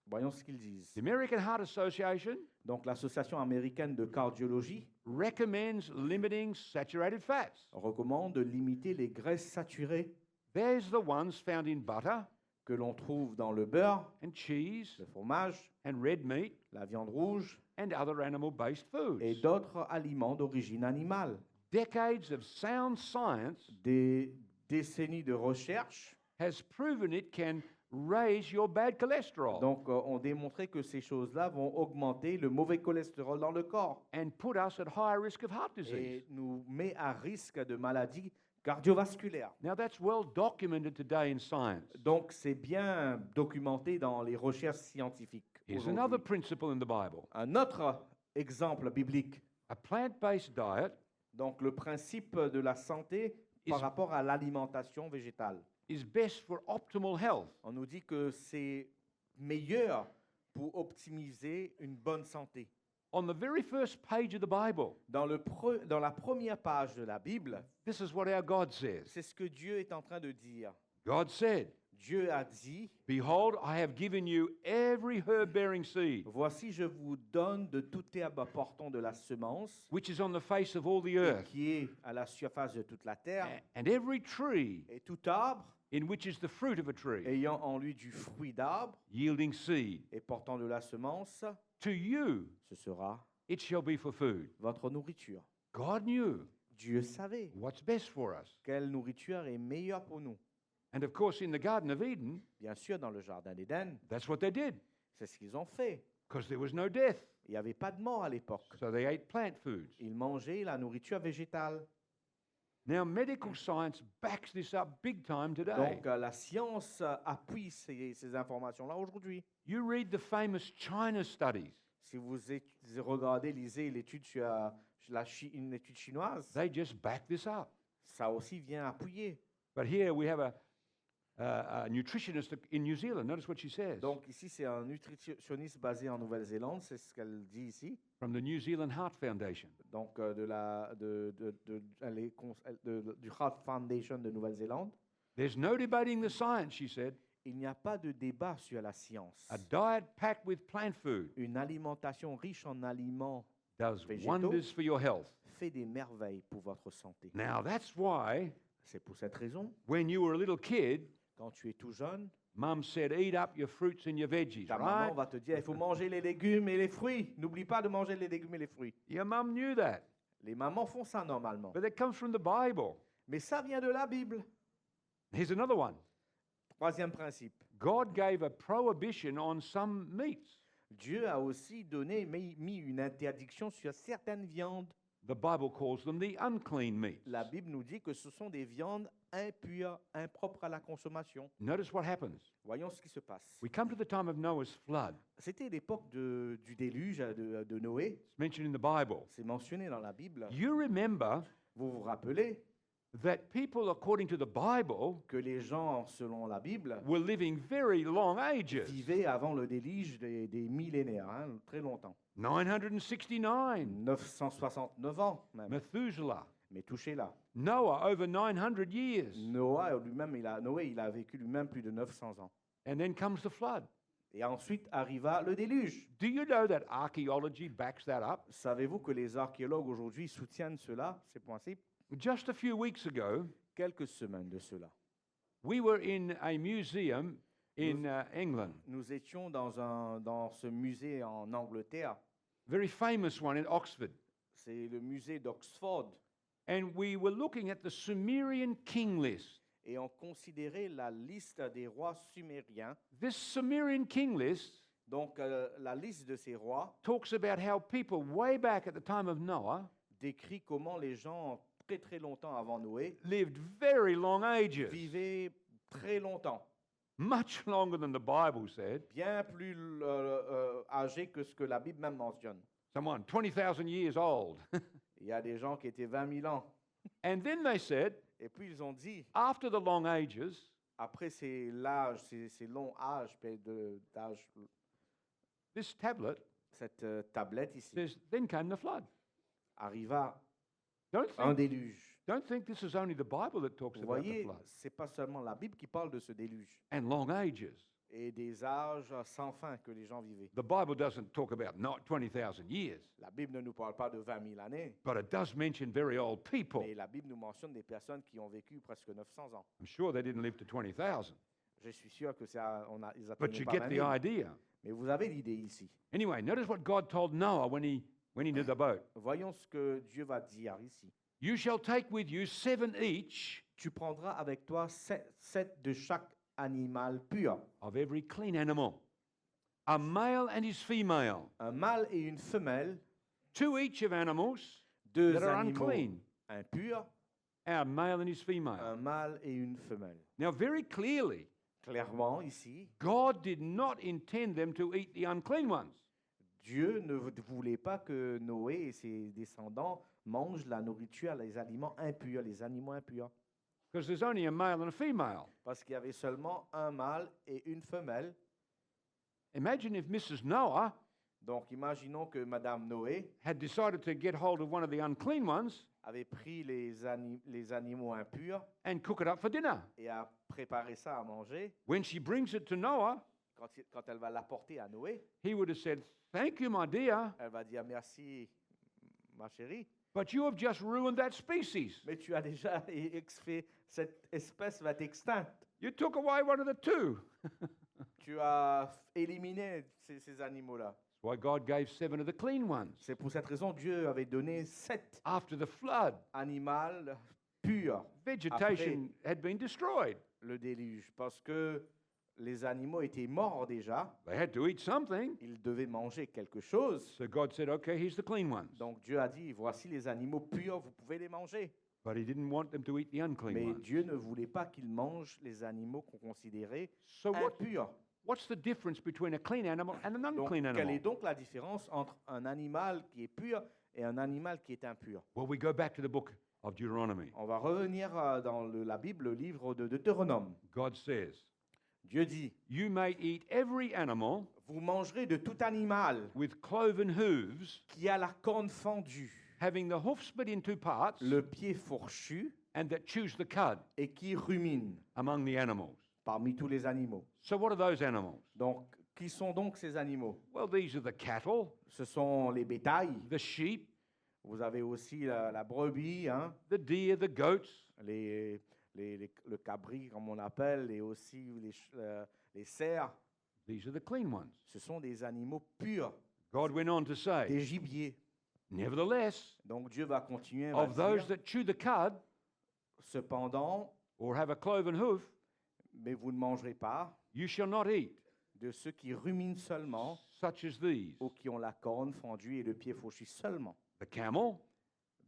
Speaker 2: Voyons ce qu'ils disent.
Speaker 1: The American Heart Association
Speaker 2: Donc l'Association américaine de cardiologie
Speaker 1: recommends limiting saturated fats.
Speaker 2: recommande de limiter les graisses saturées
Speaker 1: There's the ones found in butter
Speaker 2: que l'on trouve dans le beurre,
Speaker 1: and cheese
Speaker 2: le fromage,
Speaker 1: and red meat
Speaker 2: la viande rouge
Speaker 1: and other animal-based foods.
Speaker 2: et d'autres aliments d'origine animale.
Speaker 1: Decades of sound science
Speaker 2: Des décennies de recherche
Speaker 1: has proven it can raise your bad cholesterol
Speaker 2: donc, ont démontré que ces choses-là vont augmenter le mauvais cholestérol dans le corps
Speaker 1: and put us at higher risk of heart disease.
Speaker 2: et nous met à risque de maladies cardiovasculaires.
Speaker 1: Now that's well documented today in science.
Speaker 2: Donc, c'est bien documenté dans les recherches scientifiques.
Speaker 1: Here's
Speaker 2: aujourd'hui.
Speaker 1: another principle in the Bible.
Speaker 2: Un autre exemple biblique,
Speaker 1: A plant-based diet
Speaker 2: donc le principe de la santé par
Speaker 1: Is-
Speaker 2: rapport à l'alimentation végétale.
Speaker 1: is best for optimal health.
Speaker 2: On nous dit que c'est meilleur pour optimiser une bonne santé.
Speaker 1: On the very first page of the Bible,
Speaker 2: Dans la première page de la Bible,
Speaker 1: this is what our God says.
Speaker 2: c'est ce que Dieu est en train de dire.
Speaker 1: God said,
Speaker 2: Dieu a dit,
Speaker 1: behold, I have given you every herb-bearing seed
Speaker 2: voici je vous donne de toute herbe portant de la semence
Speaker 1: which is on the face of all the earth,
Speaker 2: qui est à la surface de toute la terre
Speaker 1: and every tree
Speaker 2: et tout arbre
Speaker 1: in which is the fruit of a tree,
Speaker 2: ayant en lui du fruit d'arbre
Speaker 1: yielding seed.
Speaker 2: et portant de la semence,
Speaker 1: To you
Speaker 2: ce sera
Speaker 1: it shall be for food.
Speaker 2: votre nourriture.
Speaker 1: God knew
Speaker 2: Dieu savait
Speaker 1: what's best for us.
Speaker 2: quelle nourriture est meilleure pour nous.
Speaker 1: And of course, in the Garden of Eden,
Speaker 2: Bien sûr, dans le jardin d'Éden,
Speaker 1: that's what they did,
Speaker 2: c'est ce qu'ils ont fait.
Speaker 1: because there was no death.
Speaker 2: Il n'y avait pas de mort à l'époque.
Speaker 1: So they ate plant foods.
Speaker 2: Ils mangeaient la nourriture végétale.
Speaker 1: Now, medical science backs this up big time today.
Speaker 2: Donc, la science appuie ces informations-là aujourd'hui.
Speaker 1: You read the famous China studies.
Speaker 2: Si vous regardez, lisez l'étude sur une étude chinoise,
Speaker 1: They just back this up.
Speaker 2: ça aussi vient appuyer.
Speaker 1: But here we have a nutritionist in New Zealand. Notice what she says
Speaker 2: Donc, ici, c'est un nutritionniste basé en Nouvelle-Zélande, c'est ce qu'elle dit ici.
Speaker 1: from the New Zealand Heart Foundation.
Speaker 2: Donc, du Heart Foundation de Nouvelle-Zélande.
Speaker 1: There's no debating the science, she said.
Speaker 2: Il n'y a pas de débat sur la science.
Speaker 1: A diet packed with plant food
Speaker 2: Une alimentation riche en aliments
Speaker 1: does
Speaker 2: Végétaux.
Speaker 1: wonders for your health.
Speaker 2: fait des merveilles pour votre santé.
Speaker 1: Now, that's why
Speaker 2: C'est pour cette raison,
Speaker 1: when you were a little kid,
Speaker 2: quand tu es tout jeune,
Speaker 1: Mum said, eat up your fruits and your veggies,
Speaker 2: ta maman
Speaker 1: right?
Speaker 2: va te dire, il faut manger les légumes et les fruits. N'oublie pas de manger les légumes et les fruits.
Speaker 1: Your mum knew that.
Speaker 2: Les mamans font ça normalement.
Speaker 1: But it comes from the Bible.
Speaker 2: Mais ça vient de la Bible.
Speaker 1: Here's another one.
Speaker 2: Troisième principe.
Speaker 1: God gave a prohibition on some meats.
Speaker 2: Dieu a aussi mis une interdiction sur certaines viandes.
Speaker 1: The Bible calls them the unclean meats.
Speaker 2: La Bible nous dit que ce sont des viandes impures, impropres à la consommation.
Speaker 1: Notice what happens.
Speaker 2: Voyons ce qui se passe.
Speaker 1: We come to the time of Noah's flood.
Speaker 2: C'était l'époque du déluge de Noé.
Speaker 1: It's mentioned in the Bible.
Speaker 2: C'est mentionné dans la Bible.
Speaker 1: You remember
Speaker 2: Vous vous rappelez
Speaker 1: that people, according to the Bible,
Speaker 2: que les gens, selon la Bible,
Speaker 1: were living very long ages.
Speaker 2: vivaient avant le déluge des millénaires, hein, très longtemps.
Speaker 1: 969.
Speaker 2: 969 ans même.
Speaker 1: Methuselah.
Speaker 2: Mais touchez-là.
Speaker 1: Noah, over 900 years.
Speaker 2: Noé, il a vécu lui-même plus de 900 ans.
Speaker 1: And then comes the flood.
Speaker 2: Et ensuite arriva le déluge.
Speaker 1: Do you know that archaeology backs that up?
Speaker 2: Savez-vous que les archéologues aujourd'hui soutiennent cela, ces principes?
Speaker 1: Just a few weeks ago,
Speaker 2: Quelques semaines de cela.
Speaker 1: we were in a museum in England,
Speaker 2: Nous étions dans ce musée en Angleterre.
Speaker 1: very famous one in Oxford.
Speaker 2: C'est le musée d'Oxford.
Speaker 1: And we were looking at the Sumerian king list.
Speaker 2: Et on considérait la liste des rois sumériens.
Speaker 1: This Sumerian king list
Speaker 2: Donc, la liste de ces rois
Speaker 1: talks about how people way back at the time of Noah
Speaker 2: décrit comment les gens, très très longtemps avant Noé,
Speaker 1: lived very long ages,
Speaker 2: vivaient très longtemps,
Speaker 1: much longer than the Bible said.
Speaker 2: bien plus âgés que ce que la Bible même mentionne.
Speaker 1: Someone 20,000 years old.
Speaker 2: Il y a des gens qui étaient 20 000 ans.
Speaker 1: And then they said,
Speaker 2: Et puis ils ont dit,
Speaker 1: after the long ages,
Speaker 2: après ces longs âges, d'âge,
Speaker 1: this tablet
Speaker 2: cette tablette ici,
Speaker 1: says, then came the flood.
Speaker 2: arriva
Speaker 1: Don't
Speaker 2: un
Speaker 1: think,
Speaker 2: déluge.
Speaker 1: don't think this is only the Bible that talks
Speaker 2: Vous
Speaker 1: about the
Speaker 2: voyez,
Speaker 1: flood.
Speaker 2: c'est pas seulement la Bible qui parle de ce déluge
Speaker 1: And long ages.
Speaker 2: et des âges sans fin que les gens vivaient.
Speaker 1: The Bible doesn't talk about not 20,000 years,
Speaker 2: La Bible ne nous parle pas de 20 000 années,
Speaker 1: but it does mention very old people.
Speaker 2: mais la Bible nous mentionne des personnes qui ont vécu presque 900 ans.
Speaker 1: I'm sure they didn't live to 20,000,
Speaker 2: Je suis sûr que ils
Speaker 1: but
Speaker 2: atteignaient
Speaker 1: you
Speaker 2: pas
Speaker 1: get
Speaker 2: 20
Speaker 1: the
Speaker 2: 000.
Speaker 1: idea.
Speaker 2: Mais vous avez l'idée ici.
Speaker 1: Anyway, notice what God told Noah when he did the boat.
Speaker 2: Voyons ce que Dieu va dire ici.
Speaker 1: You shall take with you 7 each
Speaker 2: Tu prendras avec toi 7 de chaque animal pur,
Speaker 1: of every clean animal, a male and his female,
Speaker 2: un mâle et une femelle,
Speaker 1: 2 each of animals
Speaker 2: 2
Speaker 1: that are
Speaker 2: animaux
Speaker 1: unclean,
Speaker 2: impurs,
Speaker 1: a male and his female.
Speaker 2: un mâle et une femelle.
Speaker 1: Now, very clearly,
Speaker 2: Clairement, ici,
Speaker 1: God did not intend them to eat the unclean ones.
Speaker 2: Dieu ne voulait pas que Noé et ses descendants mangent la nourriture, les aliments impurs, les animaux impurs.
Speaker 1: Because there's only a male and a female.
Speaker 2: Parce qu'il y avait seulement un mâle et une femelle.
Speaker 1: Imagine if Mrs. Noah
Speaker 2: Donc, imaginons que Madame Noé
Speaker 1: had decided to get hold of one of the unclean ones
Speaker 2: avait pris les animaux impurs
Speaker 1: and cook it up for dinner.
Speaker 2: et a préparé ça à manger.
Speaker 1: When she brings it to Noah,
Speaker 2: Quand elle va l'apporter à Noé,
Speaker 1: he would have said, "Thank you, my dear,
Speaker 2: elle va dire merci, ma chérie,
Speaker 1: but you have just ruined that species.
Speaker 2: mais tu as déjà fait, cette espèce va être extincte.
Speaker 1: You took away one of the two."
Speaker 2: Tu as éliminé ces animaux-là.
Speaker 1: That's why God gave 7 of the clean ones.
Speaker 2: C'est pour cette raison que Dieu avait donné 7
Speaker 1: After the flood,
Speaker 2: animaux purs
Speaker 1: vegetation had been destroyed.
Speaker 2: le déluge, parce que les animaux étaient morts déjà.
Speaker 1: They had to eat something.
Speaker 2: Ils devaient manger quelque chose.
Speaker 1: So God said, "Okay, here's the clean ones."
Speaker 2: Donc Dieu a dit, voici les animaux purs, vous pouvez les manger.
Speaker 1: But he didn't want them to eat the unclean
Speaker 2: Mais
Speaker 1: ones.
Speaker 2: Dieu ne voulait pas qu'ils mangent les animaux qu'on considérait
Speaker 1: So
Speaker 2: impurs.
Speaker 1: what's the difference between a clean animal and an
Speaker 2: Donc,
Speaker 1: unclean
Speaker 2: quelle est
Speaker 1: animal?
Speaker 2: donc la différence entre un animal qui est pur et un animal qui est impur?
Speaker 1: Well, we go back to the book of Deuteronomy.
Speaker 2: On va revenir dans la Bible, le livre de Deutéronome.
Speaker 1: God says,
Speaker 2: Dieu dit,
Speaker 1: "You may eat every animal
Speaker 2: vous mangerez de tout animal
Speaker 1: with cloven hooves,
Speaker 2: qui a la corne fendue,
Speaker 1: having the hoof split in 2 parts,
Speaker 2: le pied fourchu
Speaker 1: and that chews the cud
Speaker 2: et qui rumine
Speaker 1: among the animals."
Speaker 2: parmi tous les animaux.
Speaker 1: So what are those animals?
Speaker 2: Donc, qui sont donc ces animaux?
Speaker 1: Well, these are the cattle,
Speaker 2: Ce sont les bétails.
Speaker 1: the sheep,
Speaker 2: Vous avez aussi la brebis, hein,
Speaker 1: the deer, the goats,
Speaker 2: le cabri, comme on l'appelle, et aussi les cerfs.
Speaker 1: these are the clean ones.
Speaker 2: Ce sont des animaux purs,
Speaker 1: God went on to say,
Speaker 2: des gibiers.
Speaker 1: "Nevertheless,
Speaker 2: Donc Dieu va continuer à
Speaker 1: of those
Speaker 2: dire,
Speaker 1: that chew the cud
Speaker 2: cependant,
Speaker 1: or have a cloven hoof,
Speaker 2: Mais vous ne mangerez pas
Speaker 1: You shall not eat,
Speaker 2: de ceux qui ruminent seulement
Speaker 1: such as these:
Speaker 2: ou qui ont la corne fendue et le pied fauchi seulement.
Speaker 1: the camel,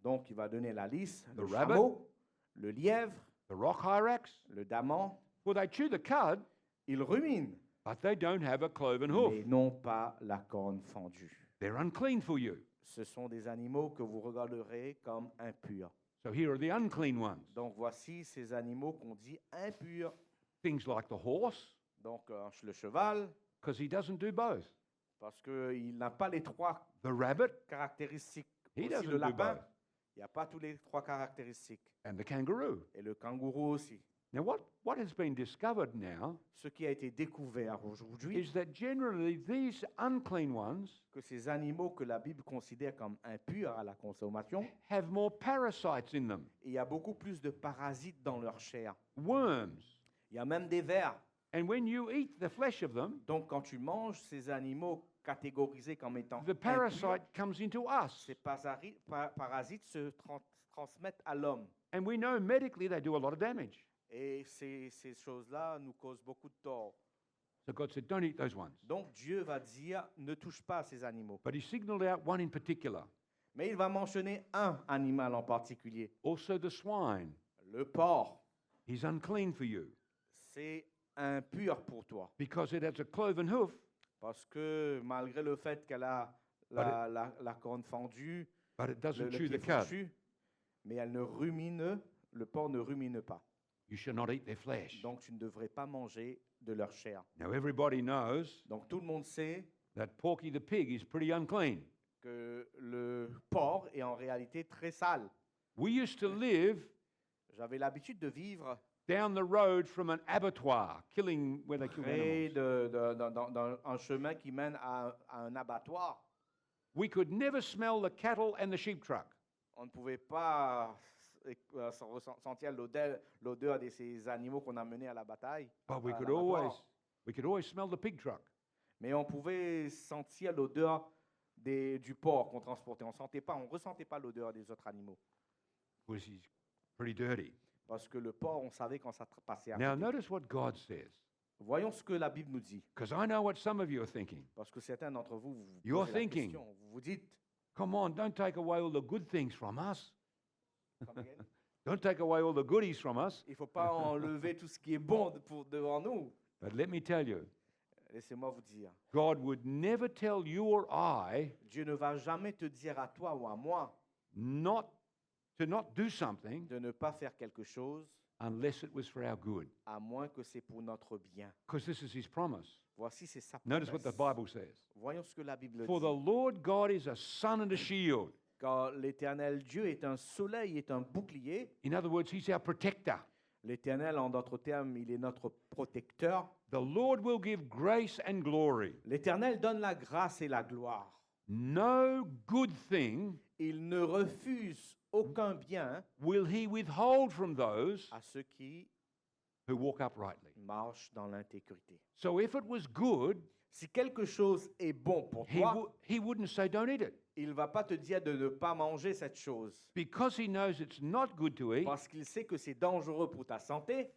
Speaker 2: Donc, il va donner la liste, le
Speaker 1: The rabbit.
Speaker 2: chameau, le lièvre,
Speaker 1: the rock hyrax.
Speaker 2: le daman.
Speaker 1: For they chew the cud,
Speaker 2: Ils ruminent,
Speaker 1: but they don't have a cloven hoof.
Speaker 2: mais non pas la corne fendue.
Speaker 1: They're unclean for you.
Speaker 2: Ce sont des animaux que vous regarderez comme impurs.
Speaker 1: So here are the unclean ones.
Speaker 2: Donc, voici ces animaux qu'on dit impurs.
Speaker 1: Things like the horse,
Speaker 2: Donc, le cheval,
Speaker 1: because he doesn't do both.
Speaker 2: parce qu'il n'a pas les trois
Speaker 1: The rabbit,
Speaker 2: caractéristiques.
Speaker 1: he
Speaker 2: Aussi,
Speaker 1: doesn't
Speaker 2: le
Speaker 1: do
Speaker 2: lapin,
Speaker 1: both.
Speaker 2: il n'y a pas tous les trois caractéristiques.
Speaker 1: And the kangaroo.
Speaker 2: Et le kangourou aussi.
Speaker 1: Now, what has been discovered now
Speaker 2: Ce qui a été découvert aujourd'hui,
Speaker 1: is that generally these unclean ones
Speaker 2: que ces animaux que la Bible considère comme impurs à la consommation,
Speaker 1: have more parasites in them,
Speaker 2: il y a beaucoup plus de parasites dans leur chair.
Speaker 1: worms.
Speaker 2: Il y a même des vers.
Speaker 1: And when you eat the flesh of them,
Speaker 2: Donc, quand tu manges ces animaux catégorisés comme étant
Speaker 1: the
Speaker 2: impurs,
Speaker 1: parasite comes into us.
Speaker 2: ces parasites se transmettent à l'homme.
Speaker 1: And we know medically they do a lot of damage.
Speaker 2: Et ces choses-là nous causent beaucoup de tort.
Speaker 1: So God said, don't eat those ones.
Speaker 2: Donc, Dieu va dire, ne touche pas à ces animaux.
Speaker 1: But he signaled out one in particular,
Speaker 2: Mais il va mentionner un animal en particulier,
Speaker 1: also the swine.
Speaker 2: le porc.
Speaker 1: He's unclean for you
Speaker 2: C'est impur pour toi.
Speaker 1: because it has a cloven hoof,
Speaker 2: Parce que malgré le fait qu'elle a la corne fendue,
Speaker 1: but it doesn't
Speaker 2: le
Speaker 1: chew
Speaker 2: pied
Speaker 1: the cud.
Speaker 2: fourchu, mais elle ne rumine, le porc ne rumine pas.
Speaker 1: You shall not eat their flesh.
Speaker 2: Donc tu ne devrais pas manger de leur chair.
Speaker 1: Now everybody knows
Speaker 2: Donc tout le monde sait
Speaker 1: that Porky the pig is pretty unclean.
Speaker 2: que le porc est en réalité très sale.
Speaker 1: We used to live
Speaker 2: J'avais l'habitude de vivre
Speaker 1: down the road from an abattoir, killing where they kill
Speaker 2: près
Speaker 1: animals.
Speaker 2: dans un chemin qui mène à un abattoir.
Speaker 1: We could never smell the cattle and the sheep truck.
Speaker 2: On ne pouvait pas ressentir l'odeur de ces animaux qu'on a menés à la bataille.
Speaker 1: But we
Speaker 2: à
Speaker 1: could
Speaker 2: l'abattoir.
Speaker 1: always smell the pig truck.
Speaker 2: Mais on pouvait sentir l'odeur du porc qu'on transportait. On ne ressentait pas l'odeur des autres animaux.
Speaker 1: Because he's pretty dirty.
Speaker 2: Parce que le porc, on savait quand ça passait à
Speaker 1: Now
Speaker 2: côté.
Speaker 1: notice what God says.
Speaker 2: Voyons ce que la Bible nous dit.
Speaker 1: Because I know what some of you are thinking.
Speaker 2: Parce que certains d'entre vous, vous
Speaker 1: You're
Speaker 2: posez la
Speaker 1: thinking.
Speaker 2: question. Vous vous dites,
Speaker 1: Come on, don't take away all the good things from us.
Speaker 2: Come again?
Speaker 1: Don't take away all the goodies from us.
Speaker 2: Il ne faut pas enlever tout ce qui est bon devant nous.
Speaker 1: But let me tell you,
Speaker 2: Laissez-moi vous dire,
Speaker 1: God would never tell you or I
Speaker 2: Dieu ne va jamais te dire à toi ou à moi
Speaker 1: not to not do something
Speaker 2: de ne pas faire quelque chose
Speaker 1: unless it was for our good.
Speaker 2: à moins que c'est pour notre bien.
Speaker 1: Because this is his promise.
Speaker 2: Voici, c'est sa
Speaker 1: Notice what the
Speaker 2: promesse.
Speaker 1: Bible says.
Speaker 2: Voyons ce que la Bible
Speaker 1: For
Speaker 2: dit.
Speaker 1: the Lord God is a sun and a shield.
Speaker 2: Car l'Éternel Dieu est un soleil, est un bouclier.
Speaker 1: In other words, he's our protector.
Speaker 2: L'Éternel, en d'autres termes, il est notre protecteur.
Speaker 1: The Lord will give grace and glory.
Speaker 2: L'Éternel donne la grâce et la gloire.
Speaker 1: No good thing
Speaker 2: Il ne refuse aucun bien
Speaker 1: will he withhold from those
Speaker 2: à ceux qui
Speaker 1: who walk uprightly.
Speaker 2: marchent dans l'intégrité.
Speaker 1: So if it was good,
Speaker 2: Si quelque chose est bon pour toi,
Speaker 1: he wouldn't say don't eat it.
Speaker 2: il ne va pas te dire de ne pas manger cette chose.
Speaker 1: Because he knows it's not good to eat,
Speaker 2: Parce qu'il sait que c'est dangereux pour ta santé.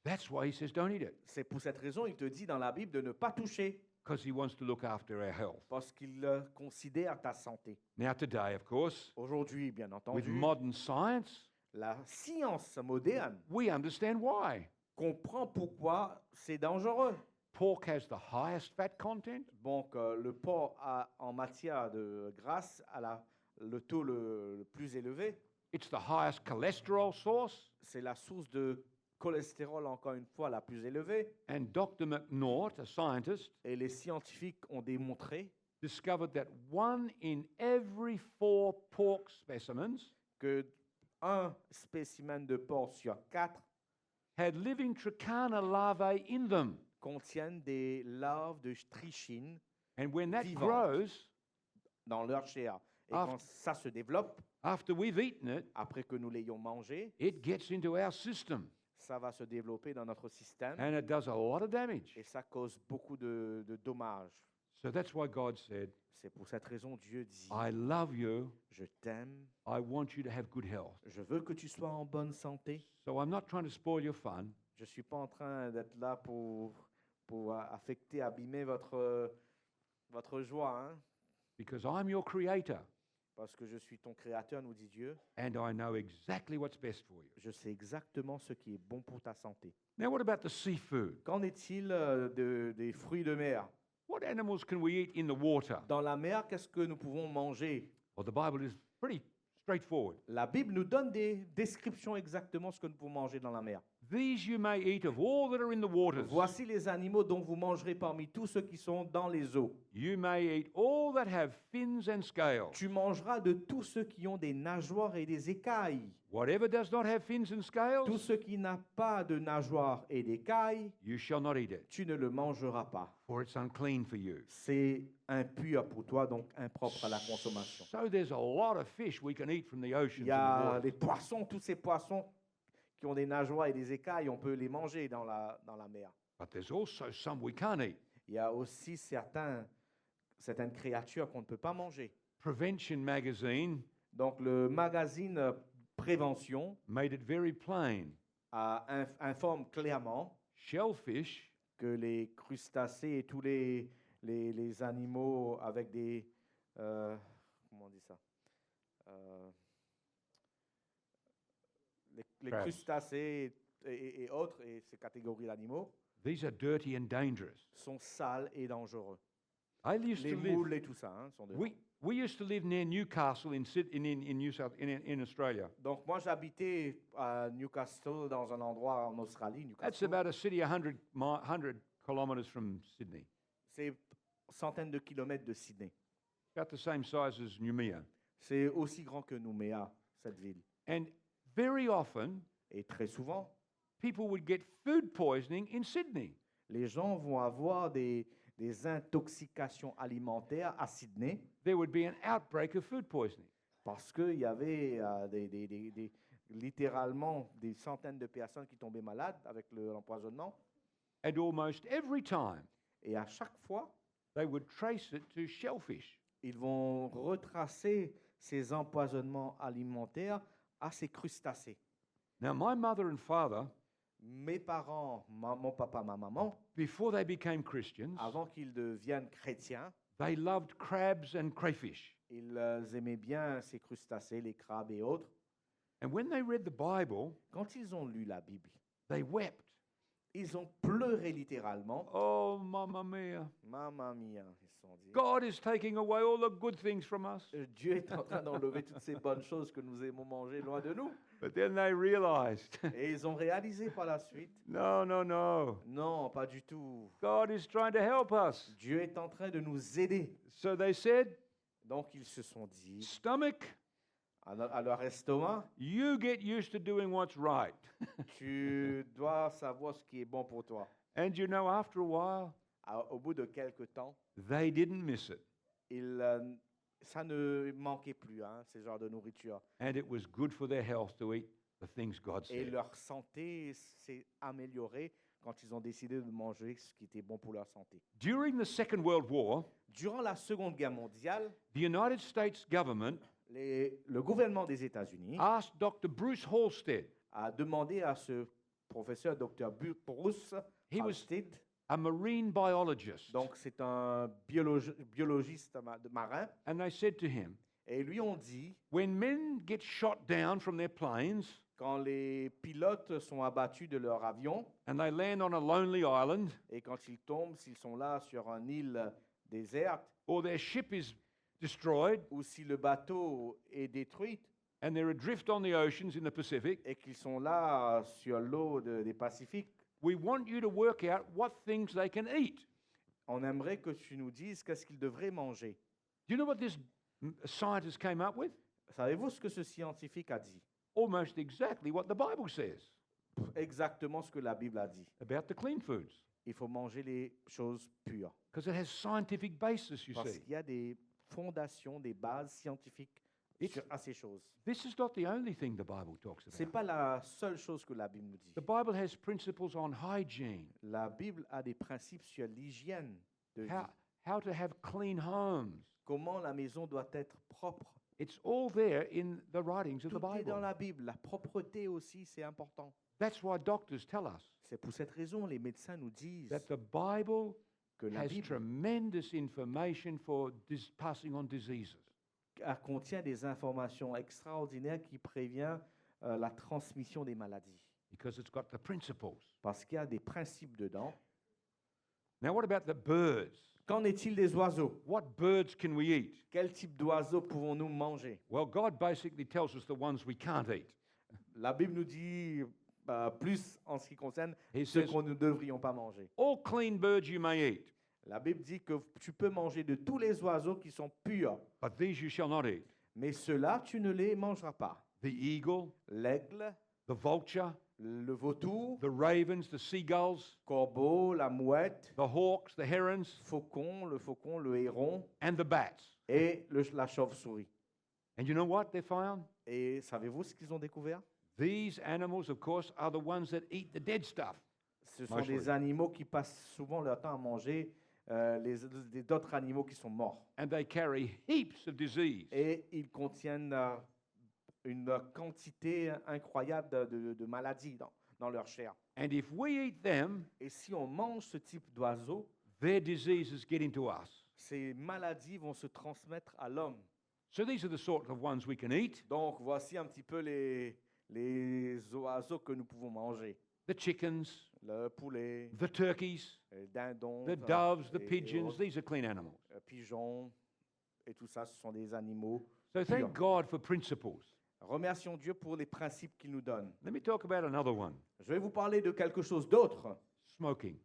Speaker 1: that's why he says don't eat it.
Speaker 2: C'est pour cette raison qu'il te dit dans la Bible de ne pas toucher.
Speaker 1: Because he wants to look after our health.
Speaker 2: Parce qu'il considère ta santé.
Speaker 1: Now today, of course,
Speaker 2: Aujourd'hui, bien
Speaker 1: with
Speaker 2: entendu,
Speaker 1: modern science,
Speaker 2: la science moderne
Speaker 1: we understand why.
Speaker 2: comprend pourquoi c'est dangereux.
Speaker 1: Pork has the highest fat content,
Speaker 2: Donc, le porc a, en matière de graisse a le taux le plus élevé.
Speaker 1: it's the highest cholesterol source,
Speaker 2: C'est la source de cholestérol, encore une fois, la plus élevée.
Speaker 1: and Dr. McNaught, a scientist,
Speaker 2: Et les scientifiques ont démontré
Speaker 1: discovered that 1 in every 4 pork specimens
Speaker 2: que un spécimen de porc sur 4
Speaker 1: had living trichina larvae in them.
Speaker 2: contiennent des larves de trichine
Speaker 1: And when that
Speaker 2: Vivante.
Speaker 1: grows,
Speaker 2: dans leur chair. Et
Speaker 1: Ah.
Speaker 2: quand ça se développe,
Speaker 1: after we've eaten it,
Speaker 2: après que nous l'ayons mangé,
Speaker 1: it gets into our system
Speaker 2: ça va se développer dans notre système
Speaker 1: and it does a lot of damage.
Speaker 2: et ça cause beaucoup de dommages.
Speaker 1: So that's why God said,
Speaker 2: C'est pour cette raison Dieu dit,
Speaker 1: I love you.
Speaker 2: je t'aime,
Speaker 1: I want you to have good health.
Speaker 2: je veux que tu sois en bonne santé.
Speaker 1: So I'm not trying to spoil your fun.
Speaker 2: Je ne suis pas en train d'être là pour affecter, abîmer votre joie, hein,
Speaker 1: because I'm your creator
Speaker 2: parce que je suis ton créateur, nous dit Dieu.
Speaker 1: and I know exactly what's best for you.
Speaker 2: Je sais exactement ce qui est bon pour ta santé.
Speaker 1: Now, what about the seafood?
Speaker 2: Qu'en est-il des fruits de mer?
Speaker 1: What animals can we eat in the water?
Speaker 2: Dans la mer, qu'est-ce que nous pouvons manger?
Speaker 1: Well, the Bible is pretty straightforward.
Speaker 2: La Bible nous donne des descriptions exactement ce que nous pouvons manger dans la mer.
Speaker 1: These you may eat of all that are in the waters.
Speaker 2: Voici les animaux dont vous mangerez parmi tous ceux qui sont dans les eaux.
Speaker 1: You may eat all that have fins and scales.
Speaker 2: Tu mangeras de tous ceux qui ont des nageoires et des écailles.
Speaker 1: Whatever does not have fins and
Speaker 2: Tout
Speaker 1: scales,
Speaker 2: ce qui n'a pas de nageoires et d'écailles,
Speaker 1: you shall not eat it,
Speaker 2: tu ne le mangeras pas.
Speaker 1: for it's unclean for you.
Speaker 2: C'est impur pour toi, donc impropre à la consommation.
Speaker 1: So there's a lot of fish we can eat from the
Speaker 2: Il
Speaker 1: oceans
Speaker 2: y
Speaker 1: and the
Speaker 2: a
Speaker 1: waters.
Speaker 2: des poissons, tous ces poissons qui ont des nageoires et des écailles, on peut les manger dans la mer.
Speaker 1: But there's also some we can't eat.
Speaker 2: Il y a aussi certaines créatures qu'on ne peut pas manger.
Speaker 1: Prevention magazine
Speaker 2: Donc le magazine Prévention
Speaker 1: made it very plain.
Speaker 2: informe clairement
Speaker 1: Shellfish
Speaker 2: que les crustacés et tous les animaux avec des... comment on dit ça? Les
Speaker 1: Crabs.
Speaker 2: crustacés et autres, et ces catégories d'animaux,
Speaker 1: these are dirty and dangerous.
Speaker 2: sont sales et dangereux.
Speaker 1: I used
Speaker 2: Les
Speaker 1: to live.
Speaker 2: moules et tout ça sont dedans.
Speaker 1: We used to live near Newcastle in New South in Australia.
Speaker 2: Donc moi j'habitais à Newcastle, dans un endroit en Australie,
Speaker 1: That's
Speaker 2: Newcastle.
Speaker 1: about a city 100 kilometres from Sydney.
Speaker 2: C'est centaines de kilomètres de Sydney.
Speaker 1: About the same size as Noumea.
Speaker 2: C'est aussi grand que Nouméa, cette ville.
Speaker 1: And very often,
Speaker 2: Et très souvent,
Speaker 1: people would get food poisoning in Sydney.
Speaker 2: les gens vont avoir des intoxications alimentaires à Sydney
Speaker 1: There would be an outbreak of food poisoning.
Speaker 2: parce qu'il y avait littéralement des centaines de personnes qui tombaient malades avec l'empoisonnement.
Speaker 1: And almost every time,
Speaker 2: Et à chaque fois,
Speaker 1: they would trace it to shellfish.
Speaker 2: ils vont retracer ces empoisonnements alimentaires à ces crustacés.
Speaker 1: Now, my mother and father,
Speaker 2: Mes parents, mon papa, ma maman,
Speaker 1: before they became Christians,
Speaker 2: avant qu'ils deviennent chrétiens,
Speaker 1: they loved crabs and crayfish.
Speaker 2: ils aimaient bien ces crustacés, les crabes et autres.
Speaker 1: And when they read the Bible,
Speaker 2: Quand ils ont lu la Bible,
Speaker 1: they wept.
Speaker 2: ils ont pleuré littéralement.
Speaker 1: Oh, mamma mia.
Speaker 2: Mamma mia, ils se sont dit.
Speaker 1: God is taking away all the good things from us.
Speaker 2: Dieu est en train d'enlever toutes ces bonnes choses que nous aimons manger loin de nous.
Speaker 1: But then they realized,
Speaker 2: Et ils ont réalisé par la suite,
Speaker 1: no, no, no.
Speaker 2: non, pas du tout.
Speaker 1: God is trying to help us.
Speaker 2: Dieu est en train de nous aider.
Speaker 1: So they said,
Speaker 2: Donc ils se sont dit
Speaker 1: stomach,
Speaker 2: à leur estomac,
Speaker 1: you get used to doing what's right.
Speaker 2: tu dois savoir ce qui est bon pour toi.
Speaker 1: And you know, after a while,
Speaker 2: Au bout de quelque temps,
Speaker 1: they didn't miss it.
Speaker 2: ça ne manquait plus, hein, ce genre de nourriture.
Speaker 1: And it was good for their health to eat the things God
Speaker 2: Et
Speaker 1: said.
Speaker 2: leur santé s'est améliorée quand ils ont décidé de manger ce qui était bon pour leur santé.
Speaker 1: During the Second World War,
Speaker 2: Durant la Seconde Guerre mondiale,
Speaker 1: the United States government
Speaker 2: le gouvernement des États-Unis
Speaker 1: asked Dr. Bruce Halstead,
Speaker 2: a demandé à ce professeur, Dr. Bruce
Speaker 1: He was-
Speaker 2: Halstead,
Speaker 1: a marine biologist,
Speaker 2: donc c'est un biologiste marin,
Speaker 1: and they said to him,
Speaker 2: et lui ont dit,
Speaker 1: when men get shot down from their planes
Speaker 2: quand les pilotes sont abattus de leur avion,
Speaker 1: and they land on a lonely island,
Speaker 2: et quand ils tombent, s'ils sont là sur une île déserte,
Speaker 1: or their ship is destroyed
Speaker 2: ou si le bateau est détruit,
Speaker 1: and they're adrift on the oceans in the Pacific,
Speaker 2: et qu'ils sont là sur l'eau des Pacifiques,
Speaker 1: we want you to work out what things they can eat.
Speaker 2: on aimerait que tu nous dises qu'est-ce qu'ils devraient manger.
Speaker 1: Do you know what this scientist came up with?
Speaker 2: Savez-vous ce que ce scientifique a dit?
Speaker 1: Almost exactly what the Bible says
Speaker 2: Exactement ce que la Bible a dit.
Speaker 1: about the clean foods,
Speaker 2: Il faut manger les choses pures.
Speaker 1: because it has scientific basis, you
Speaker 2: Parce
Speaker 1: see.
Speaker 2: qu'il y a des fondations, des bases scientifiques à ces choses.
Speaker 1: This is not the only thing the Bible talks
Speaker 2: Ce n'est
Speaker 1: about.
Speaker 2: pas la seule chose que la Bible nous dit.
Speaker 1: The Bible has principles on hygiene,
Speaker 2: La Bible a des principes sur l'hygiène de vie.
Speaker 1: how to have clean homes.
Speaker 2: Comment la maison doit être propre.
Speaker 1: It's all there in the writings of the
Speaker 2: Tout est dans
Speaker 1: Bible.
Speaker 2: la Bible. La propreté aussi, c'est important.
Speaker 1: That's why doctors tell us
Speaker 2: C'est pour cette raison, les médecins nous disent
Speaker 1: that the Bible
Speaker 2: que la
Speaker 1: has
Speaker 2: Bible
Speaker 1: tremendous information for passing on diseases.
Speaker 2: contient des informations extraordinaires qui préviennent la transmission des maladies.
Speaker 1: Because it's got the principles.
Speaker 2: Parce qu'il y a des principes dedans.
Speaker 1: Now, what about the birds?
Speaker 2: Qu'en est-il des oiseaux?
Speaker 1: What birds can we eat?
Speaker 2: Quel type d'oiseaux pouvons-nous manger?
Speaker 1: Well, God basically tells us the ones we can't eat.
Speaker 2: La Bible nous dit plus en ce qui concerne
Speaker 1: He
Speaker 2: ceux
Speaker 1: says,
Speaker 2: qu'on ne devrions pas manger.
Speaker 1: all clean birds you may eat,
Speaker 2: La Bible dit que tu peux manger de tous les oiseaux qui sont purs,
Speaker 1: but these you shall not eat.
Speaker 2: mais ceux-là, tu ne les mangeras pas.
Speaker 1: The eagle,
Speaker 2: L'aigle,
Speaker 1: the vulture,
Speaker 2: le vautour,
Speaker 1: the ravens, the seagulls,
Speaker 2: corbeau, la mouette,
Speaker 1: the hawks, the herons,
Speaker 2: le faucon, le héron
Speaker 1: and the bats.
Speaker 2: et la chauve-souris.
Speaker 1: And you know what they found?
Speaker 2: Et savez-vous ce qu'ils ont découvert?
Speaker 1: These animals, of course, are the ones that eat the dead stuff.
Speaker 2: Ce sont
Speaker 1: Mostly.
Speaker 2: des animaux qui passent souvent leur temps à manger d'autres animaux qui sont morts.
Speaker 1: And they carry heaps of disease.
Speaker 2: Et ils contiennent une quantité incroyable de maladies dans leur chair.
Speaker 1: And if we eat them,
Speaker 2: Et si on mange ce type d'oiseaux,
Speaker 1: their diseases get into us.
Speaker 2: ces maladies vont se transmettre à l'homme.
Speaker 1: So these are the sort of ones we can eat.
Speaker 2: Donc voici un petit peu les oiseaux que nous pouvons manger.
Speaker 1: The chickens,
Speaker 2: Le poulet,
Speaker 1: the turkeys,
Speaker 2: le dindon,
Speaker 1: the doves, the
Speaker 2: et
Speaker 1: pigeons,
Speaker 2: autres,
Speaker 1: these are clean animals.
Speaker 2: pigeons, et tout ça, ce sont des animaux.
Speaker 1: So
Speaker 2: purs.
Speaker 1: thank God for principles.
Speaker 2: Remercions Dieu pour les principes qu'il nous donne.
Speaker 1: Let me talk about another one,
Speaker 2: Je vais vous parler de quelque chose d'autre,
Speaker 1: smoking.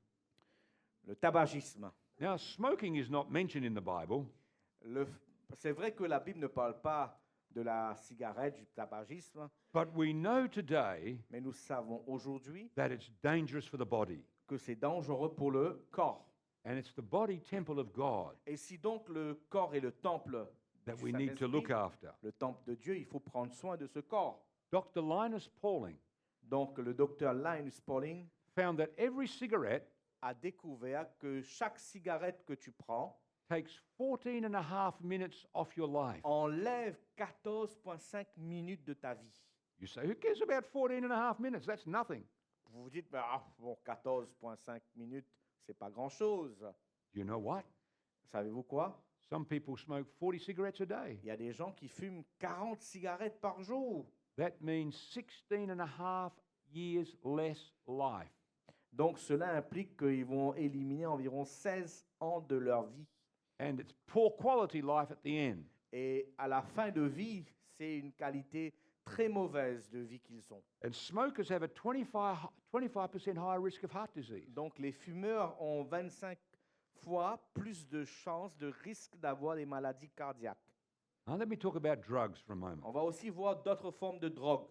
Speaker 2: le tabagisme.
Speaker 1: Now, smoking is not mentioned in the Bible,
Speaker 2: C'est vrai que la Bible ne parle pas de la cigarette, du tabagisme,
Speaker 1: but we know today
Speaker 2: mais nous savons aujourd'hui
Speaker 1: that it's dangerous for the body.
Speaker 2: que c'est dangereux pour le corps.
Speaker 1: And it's the body temple of God
Speaker 2: Et si donc le corps est le temple
Speaker 1: that
Speaker 2: du
Speaker 1: we need to
Speaker 2: Saint-Esprit,
Speaker 1: look after.
Speaker 2: le temple de Dieu, il faut prendre soin de ce corps.
Speaker 1: Dr. Linus Pauling
Speaker 2: Donc le docteur Linus Pauling
Speaker 1: found that every cigarette
Speaker 2: a découvert que chaque cigarette que tu prends
Speaker 1: takes 14 and a half minutes off your life.
Speaker 2: enlève 14,5 minutes de ta vie.
Speaker 1: You say, who cares about 14 and a half minutes? That's nothing.
Speaker 2: Vous vous dites, bon, 14,5 minutes, c'est pas grand-chose.
Speaker 1: You know what?
Speaker 2: Savez-vous quoi?
Speaker 1: Some people smoke 40 cigarettes a day.
Speaker 2: Il y a des gens qui fument 40 cigarettes par jour.
Speaker 1: That means 16 and a half years less life.
Speaker 2: Donc cela implique qu'ils vont éliminer environ 16 ans de leur vie.
Speaker 1: And it's poor quality life at the end.
Speaker 2: Et à la fin de vie, c'est une qualité très mauvaise de vie qu'ils ont.
Speaker 1: And smokers have a 25% higher risk of heart disease.
Speaker 2: Donc les fumeurs ont 25 fois plus de chances, de risque d'avoir des maladies cardiaques.
Speaker 1: Now, let me talk about drugs for a moment.
Speaker 2: On va aussi voir d'autres formes de drogue.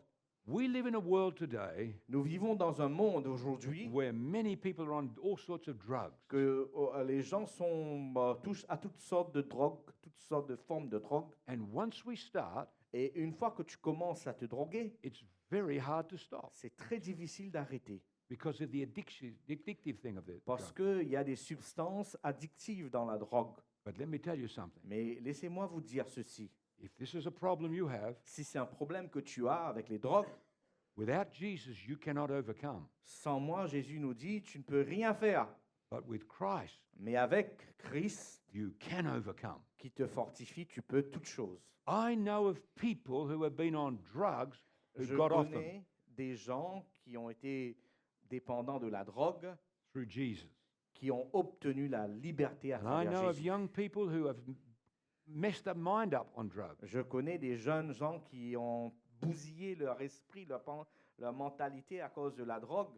Speaker 1: We live in a world today
Speaker 2: Nous vivons dans un monde aujourd'hui
Speaker 1: where many people are on all sorts of drugs.
Speaker 2: que les gens touchent à toutes sortes de drogues, toutes sortes de formes de drogue.
Speaker 1: And once we start,
Speaker 2: Et une fois que tu commences à te droguer,
Speaker 1: it's very hard to stop
Speaker 2: c'est très difficile d'arrêter
Speaker 1: because of the addictive thing of it.
Speaker 2: parce qu'il y a des substances addictives dans la drogue.
Speaker 1: But let me tell you something.
Speaker 2: Mais laissez-moi vous dire ceci.
Speaker 1: If this is a problem you have,
Speaker 2: Si c'est un problème que tu as avec les drogues,
Speaker 1: without Jesus, you cannot overcome.
Speaker 2: sans moi, Jésus nous dit, tu ne peux rien faire.
Speaker 1: But with Christ,
Speaker 2: Mais avec Christ
Speaker 1: you can overcome.
Speaker 2: qui te fortifie, tu peux toutes choses.
Speaker 1: I know of people who have been on drugs who
Speaker 2: Je
Speaker 1: got off them
Speaker 2: connais des gens qui ont été dépendants de la drogue,
Speaker 1: through Jesus.
Speaker 2: qui ont obtenu la liberté à
Speaker 1: And I know
Speaker 2: travers
Speaker 1: of
Speaker 2: Jésus.
Speaker 1: young people who have messed their mind up on drugs.
Speaker 2: Je connais des jeunes gens qui ont bousillé leur esprit, leur mentalité à cause de la drogue.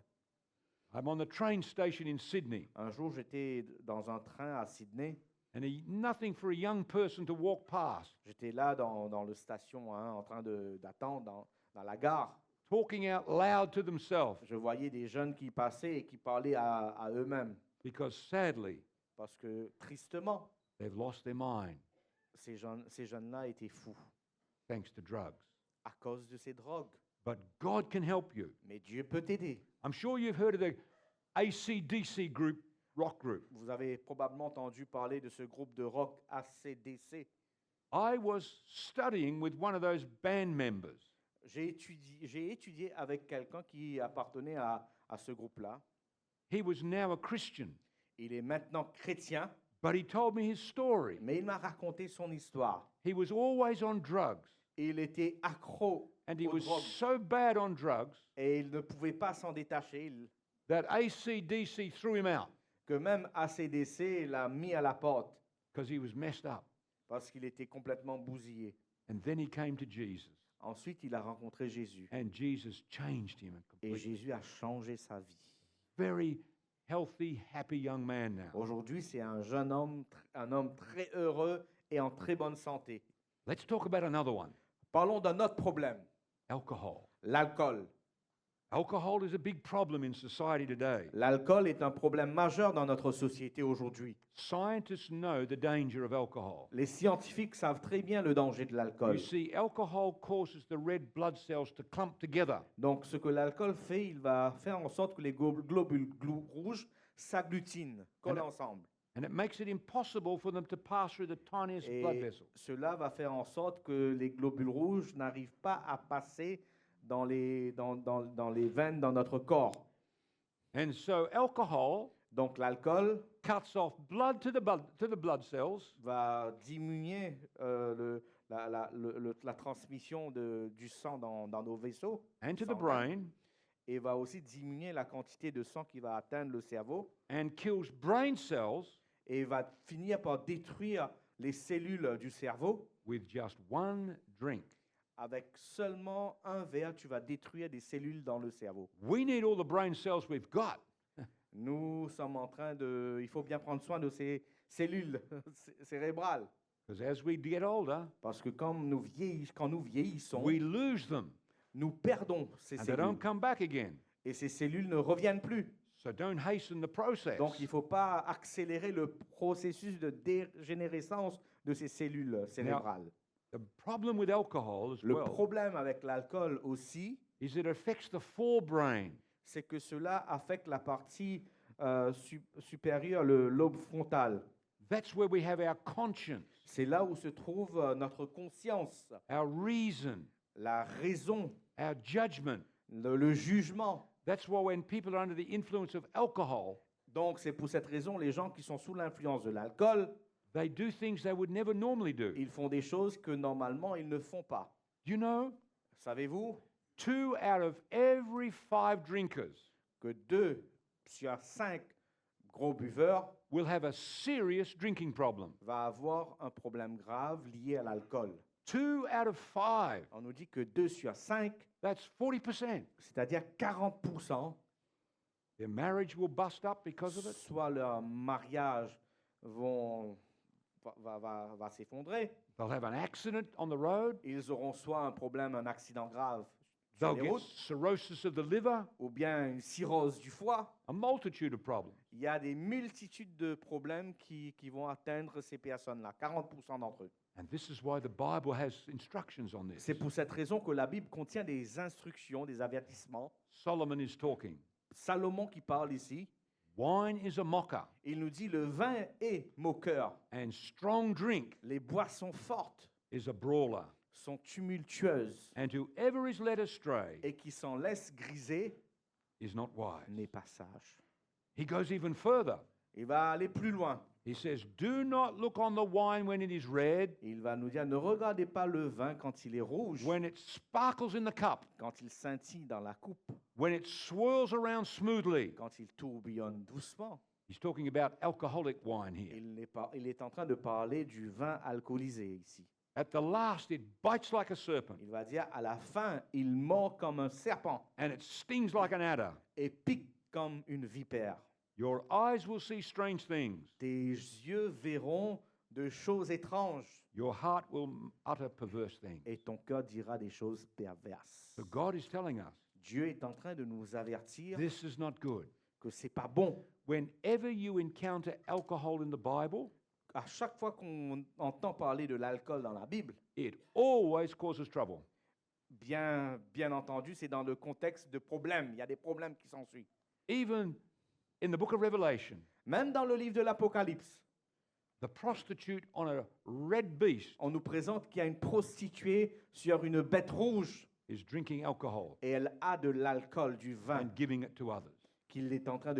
Speaker 1: I'm on the train station in Sydney,
Speaker 2: Un jour, j'étais dans un train à Sydney.
Speaker 1: and nothing for a young person to walk past,
Speaker 2: J'étais là dans le station en train d'attendre dans la gare.
Speaker 1: talking out loud to themselves,
Speaker 2: Je voyais des jeunes qui passaient et qui parlaient à eux-mêmes.
Speaker 1: because sadly,
Speaker 2: Parce que tristement,
Speaker 1: they've lost their mind
Speaker 2: ces jeunes-là étaient fous
Speaker 1: thanks to drugs.
Speaker 2: à cause de ces drogues.
Speaker 1: But God can help you.
Speaker 2: Mais Dieu peut t'aider.
Speaker 1: I'm sure you've heard of the AC/DC group, rock group.
Speaker 2: Vous avez probablement entendu parler de ce groupe de rock AC/DC.
Speaker 1: I was studying with one of those band members,
Speaker 2: J'ai étudié avec quelqu'un qui appartenait à ce groupe-là.
Speaker 1: He was now a Christian,
Speaker 2: Il est maintenant chrétien,
Speaker 1: but he told me his story.
Speaker 2: mais il m'a raconté son histoire.
Speaker 1: He was always on drugs,
Speaker 2: Il était accro
Speaker 1: and he
Speaker 2: aux
Speaker 1: was
Speaker 2: drogues
Speaker 1: so bad on drugs
Speaker 2: et il ne pouvait pas s'en détacher.
Speaker 1: that AC/DC threw him out
Speaker 2: Que même ACDC l'a mis à la porte
Speaker 1: because he was messed up.
Speaker 2: parce qu'il était complètement bousillé.
Speaker 1: And then he came to Jesus,
Speaker 2: Ensuite, il a rencontré Jésus
Speaker 1: and Jesus changed him
Speaker 2: et
Speaker 1: completely.
Speaker 2: Jésus a changé sa vie.
Speaker 1: Very healthy, happy young man now.
Speaker 2: Aujourd'hui, c'est un jeune homme, un homme très heureux et en très bonne santé.
Speaker 1: Let's talk about another one,
Speaker 2: Parlons d'un autre problème,
Speaker 1: alcohol.
Speaker 2: l'alcool.
Speaker 1: Alcohol is a big problem in society today.
Speaker 2: L'alcool est un problème majeur dans notre société aujourd'hui.
Speaker 1: Scientists know the danger of alcohol.
Speaker 2: Les scientifiques savent très bien le danger de l'alcool.
Speaker 1: You see, alcohol causes the red blood cells to clump together,
Speaker 2: Donc, ce que l'alcool fait, il va faire en sorte que les globules rouges s'agglutinent, collent
Speaker 1: Alors-
Speaker 2: ensemble.
Speaker 1: and it makes it impossible for them to pass through the tiniest blood
Speaker 2: Et
Speaker 1: vessels.
Speaker 2: cela va faire en sorte que les globules rouges n'arrivent pas à passer dans les veines dans notre corps.
Speaker 1: And so alcohol
Speaker 2: Donc, l'alcool
Speaker 1: cuts off blood to the blood cells,
Speaker 2: va diminuer la transmission du sang dans nos vaisseaux
Speaker 1: and to the
Speaker 2: sanguins,
Speaker 1: brain,
Speaker 2: et va aussi diminuer la quantité de sang qui va atteindre le cerveau
Speaker 1: and kills brain cells
Speaker 2: et va finir par détruire les cellules du cerveau.
Speaker 1: with just one drink.
Speaker 2: Avec seulement un verre, tu vas détruire des cellules dans le cerveau.
Speaker 1: We need all the brain cells we've got.
Speaker 2: Nous sommes en train de... Il faut bien prendre soin de ces cellules cérébrales.
Speaker 1: Because as we get older,
Speaker 2: Parce que quand nous vieillissons,
Speaker 1: we lose them
Speaker 2: nous perdons ces
Speaker 1: and they don't
Speaker 2: cellules.
Speaker 1: come back again.
Speaker 2: Et ces cellules ne reviennent plus.
Speaker 1: So don't hasten the process.
Speaker 2: Donc il ne faut pas accélérer le processus de dégénérescence de ces cellules cérébrales.
Speaker 1: The problem with alcohol as
Speaker 2: Le
Speaker 1: well
Speaker 2: problème avec l'alcool aussi,
Speaker 1: is it affects the forebrain.
Speaker 2: c'est que cela affecte la partie supérieure, le lobe frontal.
Speaker 1: That's where we have our conscience,
Speaker 2: C'est là où se trouve notre conscience,
Speaker 1: our reason,
Speaker 2: la raison,
Speaker 1: our judgment.
Speaker 2: le jugement.
Speaker 1: That's why when people are under the influence of alcohol,
Speaker 2: Donc c'est pour cette raison, les gens qui sont sous l'influence de l'alcool,
Speaker 1: they do things they would never normally do.
Speaker 2: ils font des choses que normalement ils ne font pas.
Speaker 1: Do you know?
Speaker 2: Savez-vous
Speaker 1: 2 out of every 5 drinkers
Speaker 2: que 2 sur 5 gros buveurs
Speaker 1: will have a serious drinking problem.
Speaker 2: va avoir un problème grave lié à l'alcool.
Speaker 1: 2 out of 5.
Speaker 2: On nous dit que 2 sur 5,
Speaker 1: That's 40%.
Speaker 2: c'est-à-dire 40%,
Speaker 1: Their marriage will bust up because of it.
Speaker 2: soit leur mariage va s'effondrer,
Speaker 1: They'll have an accident on the road.
Speaker 2: ils auront soit un problème, un accident grave sur
Speaker 1: They'll
Speaker 2: les
Speaker 1: get
Speaker 2: routes,
Speaker 1: cirrhosis of the liver,
Speaker 2: ou bien une cirrhose du foie.
Speaker 1: a multitude of problems.
Speaker 2: Il y a des multitudes de problèmes qui vont atteindre ces personnes-là, 40% d'entre eux.
Speaker 1: And this is why the Bible has instructions on this.
Speaker 2: C'est pour cette raison que la Bible contient des instructions, des avertissements.
Speaker 1: Solomon is talking.
Speaker 2: Salomon qui parle ici,
Speaker 1: Wine is a mocker,
Speaker 2: il nous dit le vin est moqueur,
Speaker 1: and strong drink
Speaker 2: les boissons fortes
Speaker 1: is a brawler.
Speaker 2: sont tumultueuses
Speaker 1: And whoever is led astray
Speaker 2: et qui s'en laisse griser
Speaker 1: is not wise.
Speaker 2: n'est pas sage.
Speaker 1: He goes even further.
Speaker 2: Il va aller plus loin.
Speaker 1: He says, Do not look on the wine when it is red,
Speaker 2: Il va nous dire ne regardez pas le vin quand il est rouge,
Speaker 1: when it sparkles in the cup,
Speaker 2: quand il scintille dans la coupe,
Speaker 1: when it swirls around smoothly.
Speaker 2: quand il tourbillonne doucement.
Speaker 1: He's talking about alcoholic wine here.
Speaker 2: Il est en train de parler du vin alcoolisé ici.
Speaker 1: At the last, it bites like a serpent,
Speaker 2: Il va dire à la fin, il mord comme un serpent
Speaker 1: and it stings like an adder.
Speaker 2: et pique comme une vipère.
Speaker 1: Your eyes will see strange things.
Speaker 2: Tes yeux verront de choses étranges
Speaker 1: Your heart will utter perverse things.
Speaker 2: et ton cœur dira des choses perverses.
Speaker 1: So God is telling us,
Speaker 2: Dieu est en train de nous avertir
Speaker 1: this is not good.
Speaker 2: que c'est pas bon.
Speaker 1: Whenever you encounter alcohol in the Bible,
Speaker 2: À chaque fois qu'on entend parler de l'alcool dans la Bible,
Speaker 1: it always causes trouble.
Speaker 2: bien entendu, c'est dans le contexte de problèmes. Il y a des problèmes qui s'ensuivent.
Speaker 1: Even in the book of Revelation,
Speaker 2: Même dans le livre de l'Apocalypse,
Speaker 1: the prostitute on a red beast
Speaker 2: on nous présente qu'il y a une prostituée sur une bête rouge
Speaker 1: is drinking alcohol
Speaker 2: et elle a de l'alcool, du vin,
Speaker 1: and giving it to others.
Speaker 2: qu'elle est en train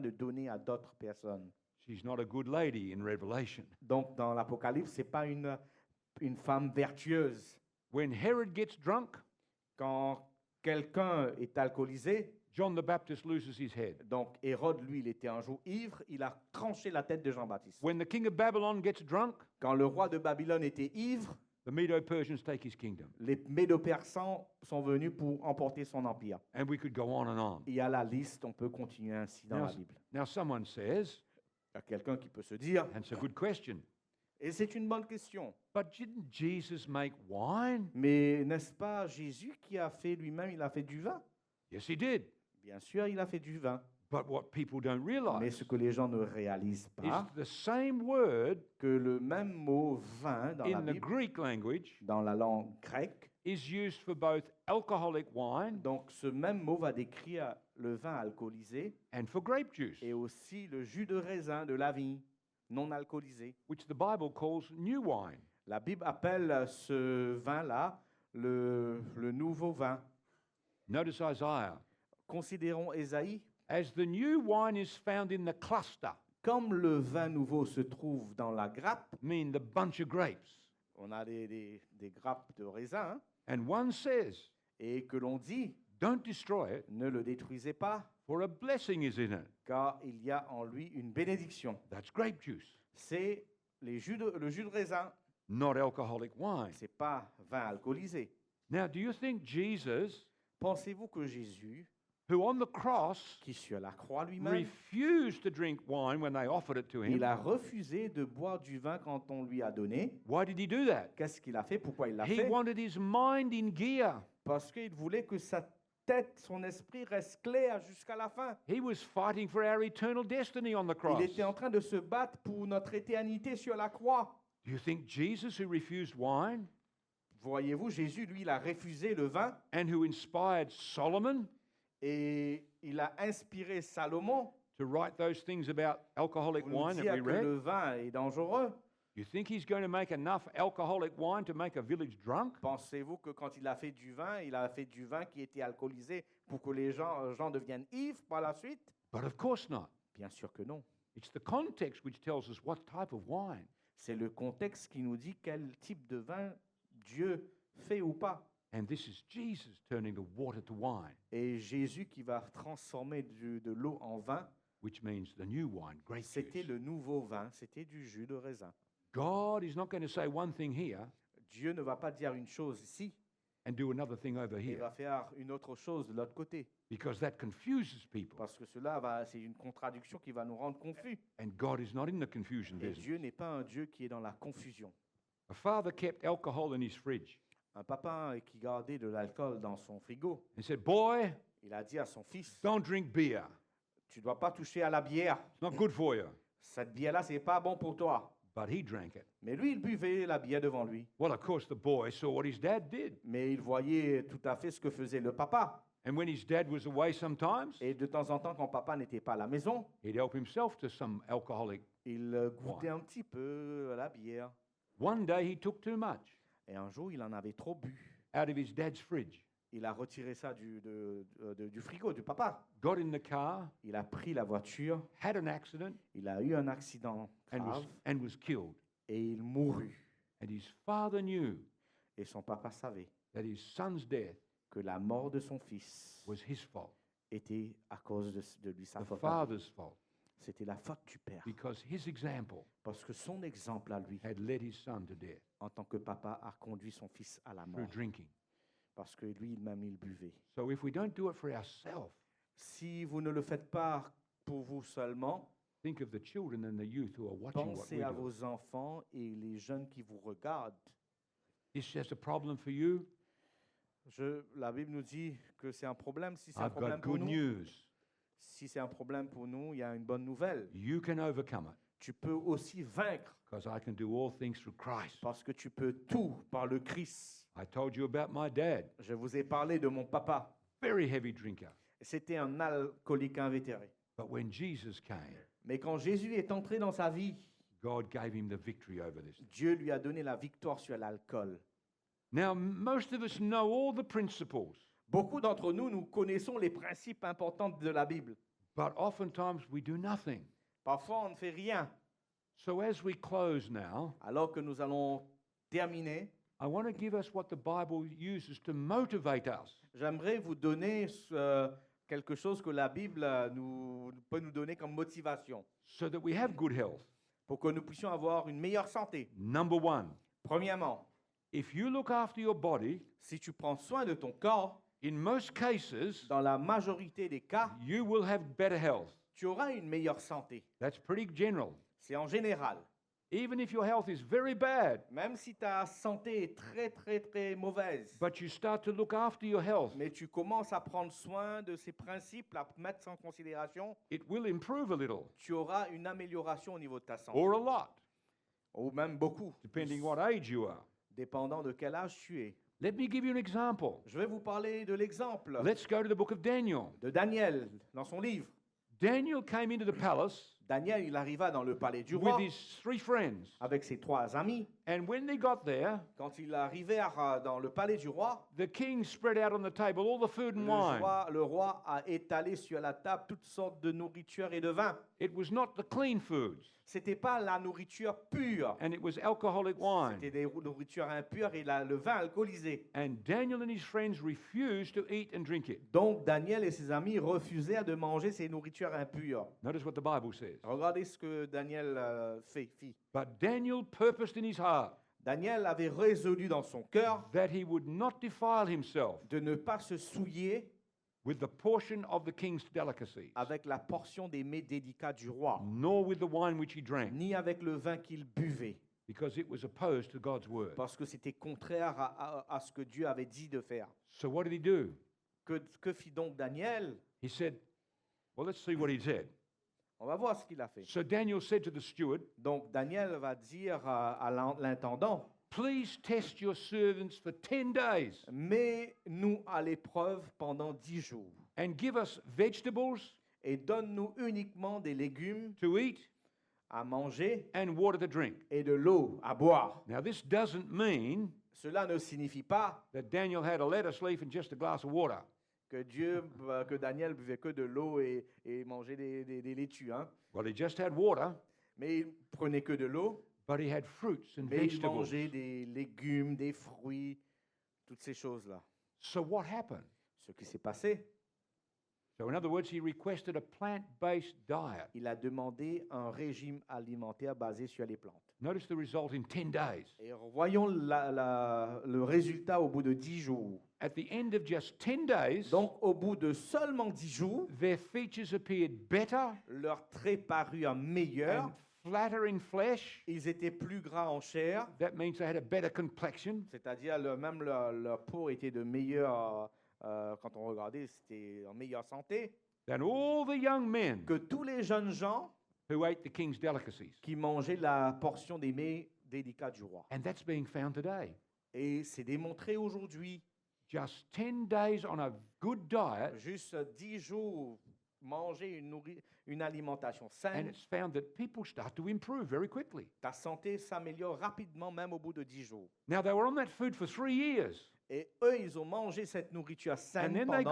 Speaker 2: de donner à d'autres personnes.
Speaker 1: She's not a good lady in Revelation.
Speaker 2: Donc, dans l'Apocalypse, ce n'est pas une femme vertueuse.
Speaker 1: When Herod gets drunk,
Speaker 2: Quand quelqu'un est alcoolisé,
Speaker 1: John the Baptist loses his head.
Speaker 2: donc Hérode, lui, il était un jour ivre, il a tranché la tête de Jean-Baptiste.
Speaker 1: When the king of Babylon gets drunk,
Speaker 2: Quand le roi de Babylone était ivre,
Speaker 1: the Medo-Persians take his kingdom.
Speaker 2: les Médo-Persans sont venus pour emporter son empire.
Speaker 1: And we could go on and on.
Speaker 2: Et à la liste, on peut continuer ainsi dans
Speaker 1: Now,
Speaker 2: la Bible.
Speaker 1: now someone says,
Speaker 2: Il y a quelqu'un qui peut se dire,
Speaker 1: and it's a good question,
Speaker 2: et c'est une bonne question,
Speaker 1: but didn't Jesus make wine?
Speaker 2: mais n'est-ce pas Jésus qui a fait lui-même, il a fait du vin?
Speaker 1: Yes, he did.
Speaker 2: Bien sûr, il a fait du vin.
Speaker 1: But what people don't
Speaker 2: Mais
Speaker 1: realize
Speaker 2: ce que les gens ne réalisent
Speaker 1: is
Speaker 2: pas,
Speaker 1: the same word
Speaker 2: que le même mot vin dans la
Speaker 1: in the
Speaker 2: Bible,
Speaker 1: Greek language
Speaker 2: dans la langue grecque,
Speaker 1: is used for both alcoholic wine
Speaker 2: donc ce même mot va décrire le vin alcoolisé
Speaker 1: and for grape juice,
Speaker 2: et aussi le jus de raisin de la vigne non alcoolisé.
Speaker 1: which the Bible calls new wine.
Speaker 2: La Bible appelle ce vin-là le nouveau vin.
Speaker 1: Notice Isaiah.
Speaker 2: Considérons Ésaïe.
Speaker 1: As the new wine is found in the cluster,
Speaker 2: Comme le vin nouveau se trouve dans la grappe,
Speaker 1: mean the bunch of grapes,
Speaker 2: on a des grappes de raisin, hein,
Speaker 1: and one says,
Speaker 2: et que l'on dit,
Speaker 1: don't destroy it,
Speaker 2: ne le détruisez pas,
Speaker 1: for a blessing is in it.
Speaker 2: car il y a en lui une bénédiction.
Speaker 1: That's grape juice,
Speaker 2: C'est le jus de raisin,
Speaker 1: not alcoholic wine.
Speaker 2: ce n'est pas vin alcoolisé.
Speaker 1: Now, do you think Jesus,
Speaker 2: Pensez-vous que Jésus,
Speaker 1: who on the cross
Speaker 2: qui sur la croix lui-même,
Speaker 1: refused to drink wine when they offered it to him,
Speaker 2: il a refusé de boire du vin quand on lui a donné,
Speaker 1: why did he do that?
Speaker 2: qu'est-ce qu'il a fait? Pourquoi il l'a
Speaker 1: He
Speaker 2: fait?
Speaker 1: wanted his mind in gear.
Speaker 2: Parce qu'il voulait que sa tête, son esprit reste clair jusqu'à la fin.
Speaker 1: He was fighting for our eternal destiny on the cross.
Speaker 2: Il était en train de se battre pour notre éternité sur la croix.
Speaker 1: Do you think Jesus, who refused wine
Speaker 2: Voyez-vous, Jésus, lui, il a refusé le vin
Speaker 1: and who inspired Solomon
Speaker 2: et il a inspiré Salomon
Speaker 1: to write those things about alcoholic
Speaker 2: pour nous
Speaker 1: wine that
Speaker 2: dire
Speaker 1: we
Speaker 2: que
Speaker 1: read,
Speaker 2: le vin est dangereux.
Speaker 1: you think he's going to make enough alcoholic wine to make a village drunk?
Speaker 2: Pensez-vous que quand il a fait du vin, il a fait du vin qui était alcoolisé pour que les gens deviennent ivres par la suite?
Speaker 1: But of course not.
Speaker 2: Bien sûr que non.
Speaker 1: It's the context which tells us what type of wine.
Speaker 2: C'est le contexte qui nous dit quel type de vin Dieu fait ou pas.
Speaker 1: And this is Jesus turning the water to wine,
Speaker 2: Et Jésus qui va transformer de l'eau en vin,
Speaker 1: which means the new wine, grape
Speaker 2: c'était
Speaker 1: juice.
Speaker 2: le nouveau vin, c'était du jus de raisin.
Speaker 1: God is not going to say one thing here
Speaker 2: Dieu ne va pas dire une chose ici,
Speaker 1: and do another thing over
Speaker 2: il
Speaker 1: here,
Speaker 2: va faire une autre chose de l'autre côté.
Speaker 1: because that confuses people.
Speaker 2: Parce que c'est une contradiction qui va nous rendre confus.
Speaker 1: And God is not in the confusion
Speaker 2: Et
Speaker 1: business.
Speaker 2: Dieu n'est pas un Dieu qui est dans la confusion.
Speaker 1: A father kept alcohol in his fridge
Speaker 2: Un papa qui gardait de l'alcool dans son frigo,
Speaker 1: and said, "Boy,
Speaker 2: il a dit à son fils,
Speaker 1: don't drink beer.
Speaker 2: tu ne dois pas toucher à la bière.
Speaker 1: It's not good for you."
Speaker 2: Cette bière-là, ce n'est pas bon pour toi.
Speaker 1: But he drank it.
Speaker 2: Mais lui, il buvait la bière devant lui.
Speaker 1: Well, of course, the boy saw what his dad did.
Speaker 2: Mais il voyait tout à fait ce que faisait le papa.
Speaker 1: And when his dad was away sometimes,
Speaker 2: Et de temps en temps, quand papa n'était pas à la maison,
Speaker 1: he'd help himself to some alcoholic.
Speaker 2: il goûtait un petit peu à la bière.
Speaker 1: One day he took too much
Speaker 2: Et un jour, il en avait trop bu.
Speaker 1: out of his dad's fridge,
Speaker 2: Il a retiré ça du frigo du papa.
Speaker 1: got in the car,
Speaker 2: Il a pris la voiture.
Speaker 1: had an accident,
Speaker 2: Il a eu un accident grave
Speaker 1: and was killed.
Speaker 2: et il mourut.
Speaker 1: And his father knew
Speaker 2: Et son papa savait
Speaker 1: that his son's death
Speaker 2: que la mort de son fils
Speaker 1: was his fault,
Speaker 2: était à cause de lui, sa
Speaker 1: the
Speaker 2: faute.
Speaker 1: father's fault,
Speaker 2: C'était la faute du père.
Speaker 1: because his example
Speaker 2: Parce que son exemple à lui,
Speaker 1: had led his son to death
Speaker 2: en tant que papa, a conduit son fils à la
Speaker 1: through
Speaker 2: mort.
Speaker 1: drinking.
Speaker 2: Parce que lui-même, il buvait.
Speaker 1: So if we don't do it for ourselves,
Speaker 2: Si vous ne le faites pas pour vous seulement,
Speaker 1: think of the children and the youth who are watching what
Speaker 2: pensez
Speaker 1: we
Speaker 2: à
Speaker 1: do.
Speaker 2: vos enfants et les jeunes qui vous regardent.
Speaker 1: Is just a problem for you?
Speaker 2: La Bible nous dit que c'est un problème. Si c'est un
Speaker 1: I've got
Speaker 2: problème pour
Speaker 1: good
Speaker 2: nous,
Speaker 1: news.
Speaker 2: si c'est un problème pour nous, il y a une bonne nouvelle.
Speaker 1: You can overcome it
Speaker 2: Tu peux aussi vaincre
Speaker 1: because I can do all things through Christ.
Speaker 2: parce que tu peux tout par le Christ.
Speaker 1: I told you about my dad,
Speaker 2: Je vous ai parlé de mon papa.
Speaker 1: very heavy drinker.
Speaker 2: C'était un alcoolique invétéré.
Speaker 1: But when Jesus came,
Speaker 2: Mais quand Jésus est entré dans sa vie,
Speaker 1: God gave him the victory over this.
Speaker 2: Dieu lui a donné la victoire sur l'alcool.
Speaker 1: Now, most of us know all the principles,
Speaker 2: Beaucoup d'entre nous, nous connaissons les principes importants de la Bible.
Speaker 1: but oftentimes we do nothing.
Speaker 2: Parfois, on ne fait rien.
Speaker 1: So as we close now,
Speaker 2: Alors que nous allons terminer,
Speaker 1: I want to give us what the Bible uses to motivate us.
Speaker 2: j'aimerais vous donner quelque chose que la Bible peut nous donner comme motivation
Speaker 1: So that we have good health.
Speaker 2: pour que nous puissions avoir une meilleure santé.
Speaker 1: Number one,
Speaker 2: Premièrement,
Speaker 1: if you look after your body,
Speaker 2: si tu prends soin de ton corps,
Speaker 1: in most cases,
Speaker 2: dans la majorité des cas,
Speaker 1: you will have better health.
Speaker 2: tu auras une meilleure santé.
Speaker 1: That's pretty general.
Speaker 2: C'est en général.
Speaker 1: Even if your health is very bad,
Speaker 2: Même si ta santé est très, très, très mauvaise,
Speaker 1: but you start to look after your health,
Speaker 2: mais tu commences à prendre soin de ces principes, à mettre en considération,
Speaker 1: it will improve a little
Speaker 2: tu auras une amélioration au niveau de ta santé.
Speaker 1: or a lot,
Speaker 2: Ou même beaucoup,
Speaker 1: depending what age you are.
Speaker 2: dépendant de quel âge tu es.
Speaker 1: Let me give you an example.
Speaker 2: Je vais vous parler de l'exemple
Speaker 1: Let's go to the book of Daniel.
Speaker 2: de Daniel dans son livre.
Speaker 1: Daniel came into the palace
Speaker 2: Daniel, il arriva dans le palais du
Speaker 1: with
Speaker 2: roi
Speaker 1: his 3 friends.
Speaker 2: avec ses 3 amis.
Speaker 1: And when they got there,
Speaker 2: Quand il arrivait dans le palais du roi,
Speaker 1: the king spread out on the table all the food and wine.
Speaker 2: le roi a étalé sur la table toutes sortes de nourriture et de vin.
Speaker 1: It was not the clean foods,
Speaker 2: C'était pas la nourriture pure,
Speaker 1: and it was alcoholic wine.
Speaker 2: c'était des nourritures impures et le vin alcoolisé.
Speaker 1: And Daniel and his friends refused to eat and drink it.
Speaker 2: Donc Daniel et ses amis refusèrent de manger ces nourritures impures.
Speaker 1: Notice what the Bible says.
Speaker 2: Regardez ce que Daniel fit.
Speaker 1: But Daniel purposed in his heart
Speaker 2: Daniel avait résolu dans son cœur
Speaker 1: that he would not defile himself
Speaker 2: de ne pas se souiller
Speaker 1: with the portion of the king's delicacies,
Speaker 2: avec la portion des mets délicats du roi,
Speaker 1: nor with the wine which he drank,
Speaker 2: ni avec le vin qu'il buvait,
Speaker 1: because it was opposed to God's word.
Speaker 2: parce que c'était contraire à ce que Dieu avait dit de faire.
Speaker 1: So what did he do?
Speaker 2: Que fit donc Daniel?
Speaker 1: He said, well, let's see what he said.
Speaker 2: On va voir ce qu'il a fait.
Speaker 1: So Daniel said to the steward,
Speaker 2: Donc Daniel va dire à l'intendant,
Speaker 1: please test your servants for 10 days
Speaker 2: mets-nous à l'épreuve pendant 10 jours
Speaker 1: and give us vegetables
Speaker 2: et donne-nous uniquement des légumes
Speaker 1: to eat
Speaker 2: à manger
Speaker 1: and water to drink.
Speaker 2: et de l'eau à boire.
Speaker 1: Now, this doesn't mean
Speaker 2: Cela ne signifie pas
Speaker 1: that Daniel had a lettuce leaf and just a glass of water.
Speaker 2: que Daniel buvait que de l'eau et mangeait des laitues, hein.
Speaker 1: Well, he just had water,
Speaker 2: Mais il prenait que de l'eau,
Speaker 1: but he had fruits and
Speaker 2: mais il
Speaker 1: vegetables.
Speaker 2: mangeait des légumes, des fruits, toutes ces choses-là.
Speaker 1: So what happened?
Speaker 2: Ce qui s'est passé,
Speaker 1: So in other words, he requested a plant-based diet.
Speaker 2: il a demandé un régime alimentaire basé sur les plantes.
Speaker 1: Notice the result in 10 days.
Speaker 2: Et voyons le résultat au bout de 10 jours.
Speaker 1: At the end of just 10 days,
Speaker 2: Donc, au bout de seulement 10 jours,
Speaker 1: their features appeared better
Speaker 2: leurs traits parurent meilleurs.
Speaker 1: and flatter in flesh.
Speaker 2: Ils étaient plus gras en chair,
Speaker 1: That means they had a better complexion.
Speaker 2: c'est-à-dire même leur peau était de meilleure, quand on regardait, c'était en meilleure santé,
Speaker 1: Than all the young men
Speaker 2: que tous les jeunes gens
Speaker 1: who ate the king's delicacies.
Speaker 2: qui mangeaient la portion des mets délicats du roi.
Speaker 1: And that's being found today.
Speaker 2: Et c'est démontré aujourd'hui,
Speaker 1: Just 10 days on a good diet,
Speaker 2: juste 10 jours, manger une alimentation
Speaker 1: and
Speaker 2: saine,
Speaker 1: it's found that people start to improve very quickly.
Speaker 2: ta santé s'améliore rapidement, même au bout de 10 jours.
Speaker 1: Now, they were on that food for 3 years.
Speaker 2: Et eux, ils ont mangé cette nourriture
Speaker 1: And
Speaker 2: saine
Speaker 1: then
Speaker 2: pendant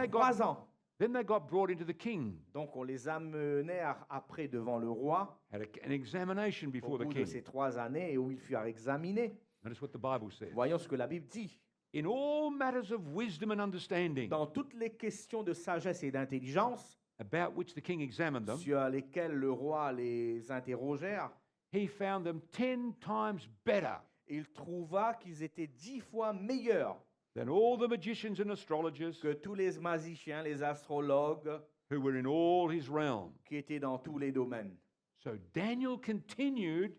Speaker 2: 3 ans.
Speaker 1: then they got brought into the king,
Speaker 2: Donc, on les amenait après devant le roi
Speaker 1: had an examination
Speaker 2: au
Speaker 1: before the
Speaker 2: bout de
Speaker 1: king.
Speaker 2: ces 3 années et où ils furent examinés.
Speaker 1: Notice what the Bible says.
Speaker 2: Voyons ce que la Bible dit.
Speaker 1: In all matters of wisdom and understanding,
Speaker 2: Dans toutes les questions de sagesse et d'intelligence
Speaker 1: about which the king examined them,
Speaker 2: sur lesquelles le roi les interrogèrent,
Speaker 1: he found them 10 times better
Speaker 2: il trouva qu'ils étaient 10 fois meilleurs
Speaker 1: than all the magicians and astrologers
Speaker 2: que tous les magiciens, les astrologues
Speaker 1: who were in all his realm.
Speaker 2: qui étaient dans tous les domaines.
Speaker 1: So Daniel continued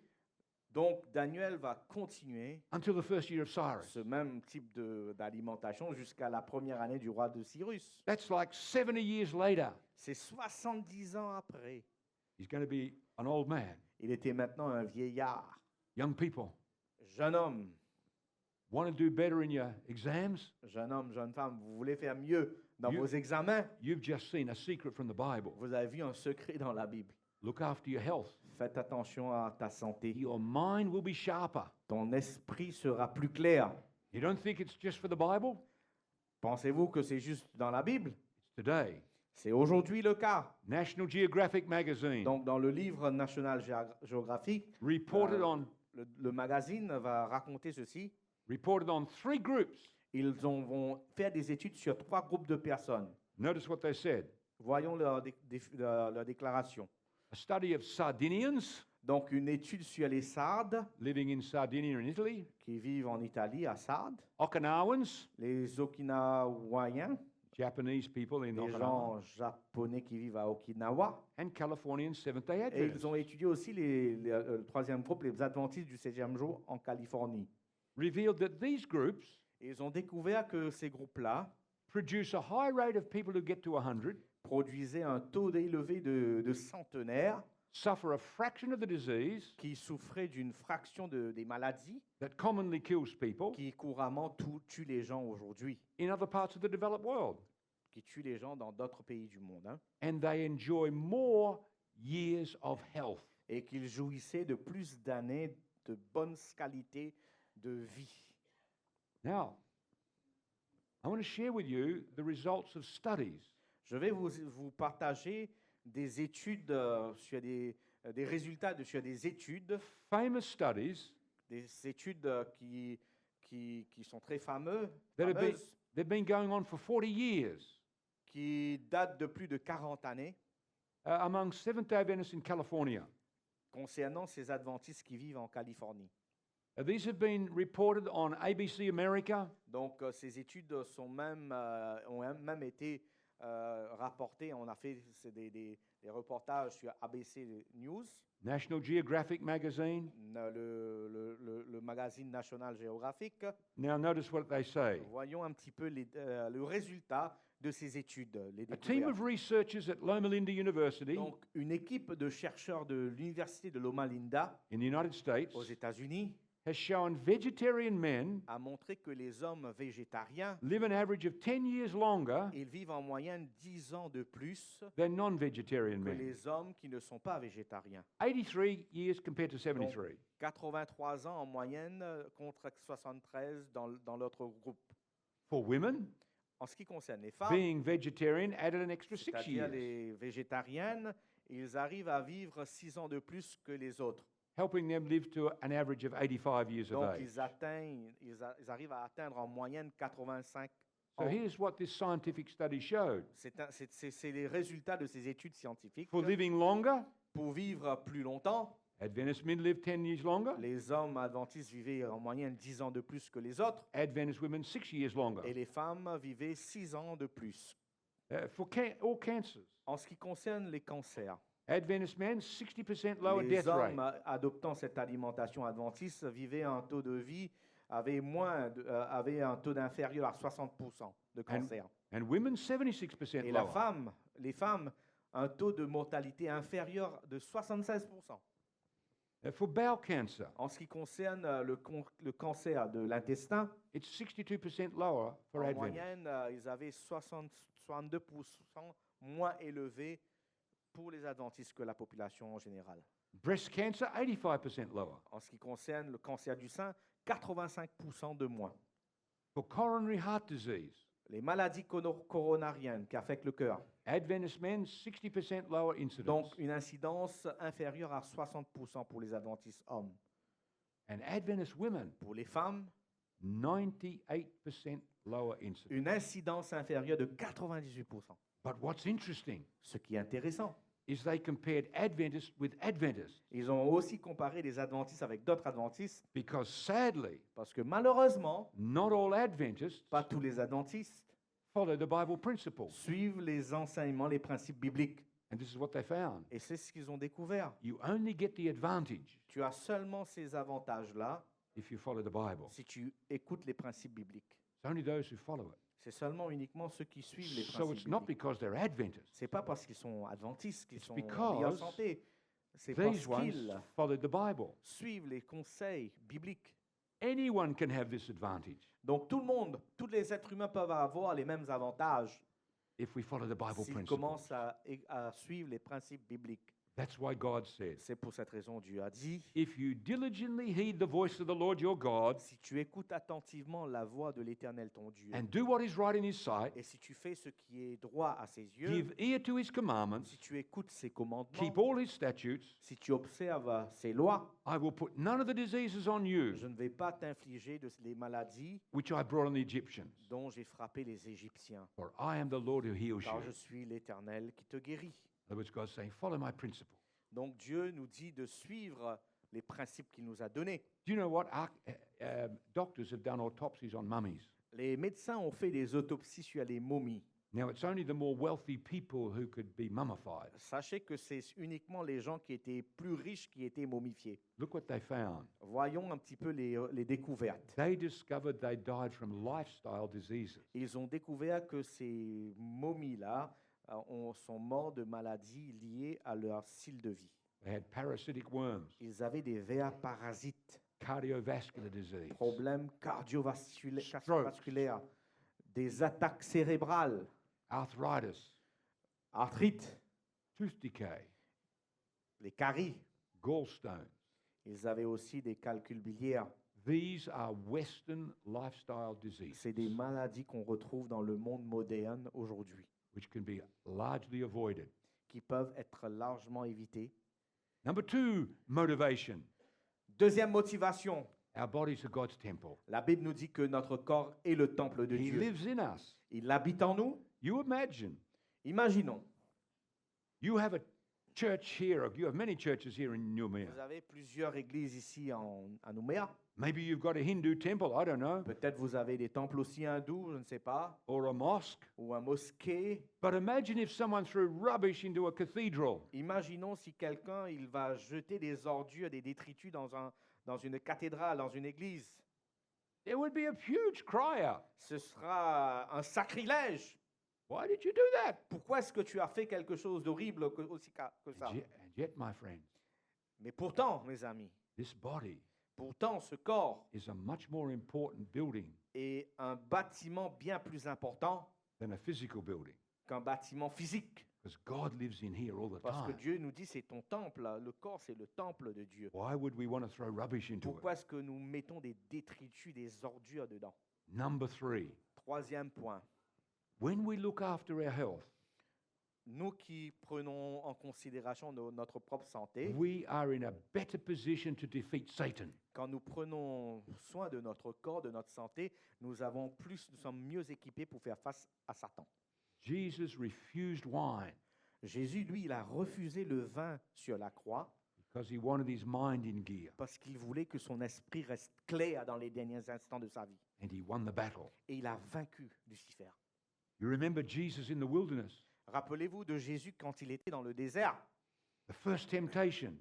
Speaker 2: Donc, Daniel va continuer
Speaker 1: until the first year of Cyrus.
Speaker 2: ce même type d'alimentation jusqu'à la première année du roi de Cyrus.
Speaker 1: That's like 70 years later.
Speaker 2: C'est 70 ans après.
Speaker 1: He's going to be an old man.
Speaker 2: Il était maintenant un vieillard.
Speaker 1: Young people,
Speaker 2: Jeune homme,
Speaker 1: want to do better in your exams?
Speaker 2: jeune homme, jeune femme, vous voulez faire mieux dans
Speaker 1: You-
Speaker 2: vos examens?
Speaker 1: You've just seen a secret from the Bible.
Speaker 2: Vous avez vu un secret dans la Bible.
Speaker 1: Look after your health.
Speaker 2: Faites attention à ta santé.
Speaker 1: Your mind will be sharper.
Speaker 2: Ton esprit sera plus clair.
Speaker 1: You don't think it's just for the Bible?
Speaker 2: Pensez-vous que c'est juste dans la Bible?
Speaker 1: It's today.
Speaker 2: C'est aujourd'hui le cas.
Speaker 1: National Geographic magazine
Speaker 2: Donc, dans le livre National Geographic,
Speaker 1: reported
Speaker 2: euh,
Speaker 1: on
Speaker 2: le magazine va raconter ceci.
Speaker 1: reported on 3 groups.
Speaker 2: Ils vont faire des études sur 3 groupes de personnes.
Speaker 1: Notice what they said.
Speaker 2: Voyons leur déclaration.
Speaker 1: A study of Sardinians
Speaker 2: Donc, une étude sur les Sardes
Speaker 1: living in Sardinia in Italy,
Speaker 2: qui vivent en Italie, à Sardes,
Speaker 1: Okinawans,
Speaker 2: les Okinawaïens,
Speaker 1: Japanese people in
Speaker 2: les
Speaker 1: Okinawa,
Speaker 2: gens japonais qui vivent à Okinawa.
Speaker 1: and Californian Seventh-day
Speaker 2: Et
Speaker 1: Adventists.
Speaker 2: ils ont étudié aussi le troisième groupe, les adventistes du 16e jour en Californie.
Speaker 1: Revealed that these groups
Speaker 2: Et ils ont découvert que ces groupes-là
Speaker 1: produce a high rate of people who get to 100,
Speaker 2: produisaient un taux élevé de centenaires
Speaker 1: suffer a fraction of the disease
Speaker 2: qui souffraient d'une fraction des maladies
Speaker 1: that commonly kills people
Speaker 2: qui couramment tuent les gens aujourd'hui,
Speaker 1: in other parts of the developed world.
Speaker 2: qui tuent les gens dans d'autres pays du monde, hein,
Speaker 1: And they enjoy more years of health.
Speaker 2: et qu'ils jouissaient de plus d'années de bonne qualité de vie.
Speaker 1: Now, I want to share with you the results of studies
Speaker 2: Je vais vous partager des études sur des résultats sur des études,
Speaker 1: famous studies
Speaker 2: des études qui sont très fameuses,
Speaker 1: they've been going on for 40 years
Speaker 2: qui datent de plus de 40 années,
Speaker 1: among Seventh-day Adventists in California.
Speaker 2: concernant ces adventistes qui vivent en Californie.
Speaker 1: These have been reported on ABC America,
Speaker 2: Donc, ces études ont même été rapportées. On a fait des reportages sur ABC News,
Speaker 1: National Geographic magazine.
Speaker 2: le magazine National Geographic.
Speaker 1: Now notice what they say.
Speaker 2: Voyons un petit peu le résultat de ces études, les
Speaker 1: A team of
Speaker 2: découvertes.
Speaker 1: researchers at Loma Linda University
Speaker 2: Donc, une équipe de chercheurs de l'université de Loma Linda
Speaker 1: in the United States
Speaker 2: aux États-Unis
Speaker 1: has shown vegetarian men
Speaker 2: a montré que les hommes végétariens,
Speaker 1: live an average of 10 years longer
Speaker 2: ils vivent en moyenne 10 ans de plus
Speaker 1: than non-vegetarian
Speaker 2: que
Speaker 1: men.
Speaker 2: les hommes qui ne sont pas végétariens.
Speaker 1: 83 years compared to 73.
Speaker 2: 83 ans en moyenne contre 73 dans l'autre groupe.
Speaker 1: For women,
Speaker 2: En ce qui concerne les femmes,
Speaker 1: being vegetarian added an extra 6
Speaker 2: c'est-à-dire
Speaker 1: years,
Speaker 2: les végétariennes, ils arrivent à vivre 6 ans de plus que les autres.
Speaker 1: helping them live to an average of 85 years of
Speaker 2: Donc,
Speaker 1: age.
Speaker 2: ils arrivent à atteindre en moyenne 85
Speaker 1: So
Speaker 2: ans.
Speaker 1: here's what this scientific study showed.
Speaker 2: C'est les résultats de ces études scientifiques.
Speaker 1: For living longer,
Speaker 2: Pour vivre plus longtemps,
Speaker 1: Adventist men live 10 years longer,
Speaker 2: les hommes adventistes vivaient en moyenne 10 ans de plus que les autres,
Speaker 1: Adventist women 6 years longer.
Speaker 2: et les femmes vivaient 6 ans de plus.
Speaker 1: For all cancers,
Speaker 2: En ce qui concerne les cancers,
Speaker 1: Adventist men 60% lower
Speaker 2: les
Speaker 1: death rate.
Speaker 2: hommes adoptant cette alimentation adventiste vivaient un taux de vie, avaient un taux d'inférieur à 60% de cancer.
Speaker 1: And women 76%
Speaker 2: Et
Speaker 1: lower.
Speaker 2: les femmes, un taux de mortalité inférieur de 76%.
Speaker 1: For bowel cancer,
Speaker 2: En ce qui concerne le cancer de l'intestin,
Speaker 1: it's 62% lower for
Speaker 2: en
Speaker 1: Adventists.
Speaker 2: moyenne, ils avaient 62% moins élevé pour les adventistes que la population en général.
Speaker 1: Breast cancer 85% lower.
Speaker 2: En ce qui concerne le cancer du sein, 85% de moins.
Speaker 1: For coronary heart disease,
Speaker 2: Les maladies coronariennes qui affectent le cœur,
Speaker 1: Adventist men 60% lower incidence.
Speaker 2: donc une incidence inférieure à 60% pour les adventistes hommes.
Speaker 1: And Adventist women,
Speaker 2: Pour les femmes,
Speaker 1: 98% lower incidence.
Speaker 2: une incidence inférieure de 98%.
Speaker 1: But what's interesting
Speaker 2: Ce qui est intéressant,
Speaker 1: is they compared Adventists with Adventists
Speaker 2: ils ont aussi comparé les adventistes avec d'autres adventistes
Speaker 1: because sadly,
Speaker 2: parce que malheureusement,
Speaker 1: not all Adventists
Speaker 2: pas tous les adventistes
Speaker 1: follow the Bible principles.
Speaker 2: suivent les enseignements, les principes bibliques.
Speaker 1: And this is what they found.
Speaker 2: Et c'est ce qu'ils ont découvert.
Speaker 1: You only get the advantage
Speaker 2: Tu as seulement ces avantages-là
Speaker 1: if you follow the Bible.
Speaker 2: si tu écoutes les principes bibliques.
Speaker 1: It's only those who follow it.
Speaker 2: C'est seulement uniquement ceux qui suivent les
Speaker 1: So it's
Speaker 2: principes
Speaker 1: not
Speaker 2: bibliques.
Speaker 1: because they're Adventists.
Speaker 2: C'est pas parce qu'ils sont adventistes qu'ils
Speaker 1: It's
Speaker 2: sont en
Speaker 1: because
Speaker 2: meilleure santé. C'est parce
Speaker 1: These ones
Speaker 2: qu'ils
Speaker 1: followed the Bible.
Speaker 2: suivent les conseils bibliques.
Speaker 1: Anyone can have this advantage
Speaker 2: Donc tout le monde, tous les êtres humains peuvent avoir les mêmes avantages
Speaker 1: if we follow the Bible
Speaker 2: s'ils
Speaker 1: principles.
Speaker 2: commencent à suivre les principes bibliques.
Speaker 1: That's why God said,
Speaker 2: C'est pour cette raison Dieu a dit,
Speaker 1: if you diligently heed the voice of the Lord your God
Speaker 2: si tu écoutes attentivement la voix de l'Éternel ton Dieu,
Speaker 1: and do what is right in his sight,
Speaker 2: et si tu fais ce qui est droit à ses yeux,
Speaker 1: give ear to his commandments,
Speaker 2: si tu écoutes ses commandements,
Speaker 1: keep all his statutes,
Speaker 2: si tu observes ses lois,
Speaker 1: I will put none of the diseases on you
Speaker 2: je ne vais pas t'infliger les maladies
Speaker 1: which I brought on the Egyptians,
Speaker 2: dont j'ai frappé les Égyptiens,
Speaker 1: for I am the Lord who heals
Speaker 2: car
Speaker 1: you.
Speaker 2: je suis l'Éternel qui te guérit.
Speaker 1: In other words, God's saying, follow my principle.
Speaker 2: Donc Dieu nous dit de suivre les principes qu'il nous a donnés.
Speaker 1: Do you know what? Doctors have done autopsies on mummies.
Speaker 2: Les médecins ont fait des autopsies sur les momies.
Speaker 1: Now, it's only the more wealthy people who could be mummified.
Speaker 2: Sachez que c'est uniquement les gens qui étaient plus riches qui étaient momifiés.
Speaker 1: Look what they found.
Speaker 2: Voyons un petit peu les découvertes.
Speaker 1: They discovered they died from lifestyle diseases.
Speaker 2: Ils ont découvert que ces momies-là sont morts de maladies liées à leur style de vie.
Speaker 1: They had parasitic worms,
Speaker 2: Ils avaient des vers parasites,
Speaker 1: cardiovascular disease,
Speaker 2: problèmes cardiovasculaires, des attaques cérébrales,
Speaker 1: arthritis,
Speaker 2: arthrite,
Speaker 1: tooth decay,
Speaker 2: les caries.
Speaker 1: gallstones.
Speaker 2: Ils avaient aussi des calculs biliaires.
Speaker 1: These are Western lifestyle diseases,
Speaker 2: C'est des maladies qu'on retrouve dans le monde moderne aujourd'hui,
Speaker 1: which can be largely avoided.
Speaker 2: qui peuvent être largement évitées.
Speaker 1: Number two, motivation.
Speaker 2: Deuxième motivation,
Speaker 1: Our bodies are God's temple.
Speaker 2: la Bible nous dit que notre corps est le temple de
Speaker 1: He
Speaker 2: Dieu.
Speaker 1: lives in us.
Speaker 2: Il habite en nous.
Speaker 1: You imagine,
Speaker 2: Imaginons,
Speaker 1: you have a church here, you have many churches here in Nouméa.
Speaker 2: vous avez plusieurs églises ici à Nouméa.
Speaker 1: Maybe you've got a Hindu temple, I don't know,
Speaker 2: Peut-être vous avez des temples aussi hindous, je ne sais pas,
Speaker 1: or a mosque.
Speaker 2: ou un mosquée.
Speaker 1: But imagine if someone threw rubbish into a cathedral.
Speaker 2: Imaginons si quelqu'un il va jeter des ordures, des détritus dans une cathédrale, dans une église.
Speaker 1: There would be a huge cry out.
Speaker 2: Ce sera un sacrilège.
Speaker 1: Why did you do that?
Speaker 2: Pourquoi est-ce que tu as fait quelque chose d'horrible aussi que ça?
Speaker 1: And yet, my friends,
Speaker 2: Mais pourtant, mes amis,
Speaker 1: this body
Speaker 2: pourtant ce corps
Speaker 1: is a much more important building
Speaker 2: est un bâtiment bien plus important
Speaker 1: than a physical building,
Speaker 2: qu'un bâtiment physique.
Speaker 1: because God lives in here all the
Speaker 2: Parce que
Speaker 1: time.
Speaker 2: Dieu nous dit c'est ton temple, le corps c'est le temple de Dieu.
Speaker 1: Why would we want to throw rubbish into it?
Speaker 2: Pourquoi est-ce que nous mettons des détritus, des ordures dedans?
Speaker 1: Number three,
Speaker 2: Troisième point,
Speaker 1: when we look after our health,
Speaker 2: nous qui prenons en considération notre propre santé,
Speaker 1: we are in a better position to defeat Satan.
Speaker 2: quand nous prenons soin de notre corps, de notre santé, nous sommes mieux équipés pour faire face à Satan.
Speaker 1: Jesus refused wine
Speaker 2: Jésus, lui, il a refusé le vin sur la croix
Speaker 1: because he wanted his mind in gear,
Speaker 2: parce qu'il voulait que son esprit reste clair dans les derniers instants de sa vie.
Speaker 1: and he won the battle.
Speaker 2: Et il a vaincu Lucifer.
Speaker 1: You remember Jesus in the wilderness,
Speaker 2: Rappelez-vous de Jésus quand il était dans le désert.
Speaker 1: the first temptation,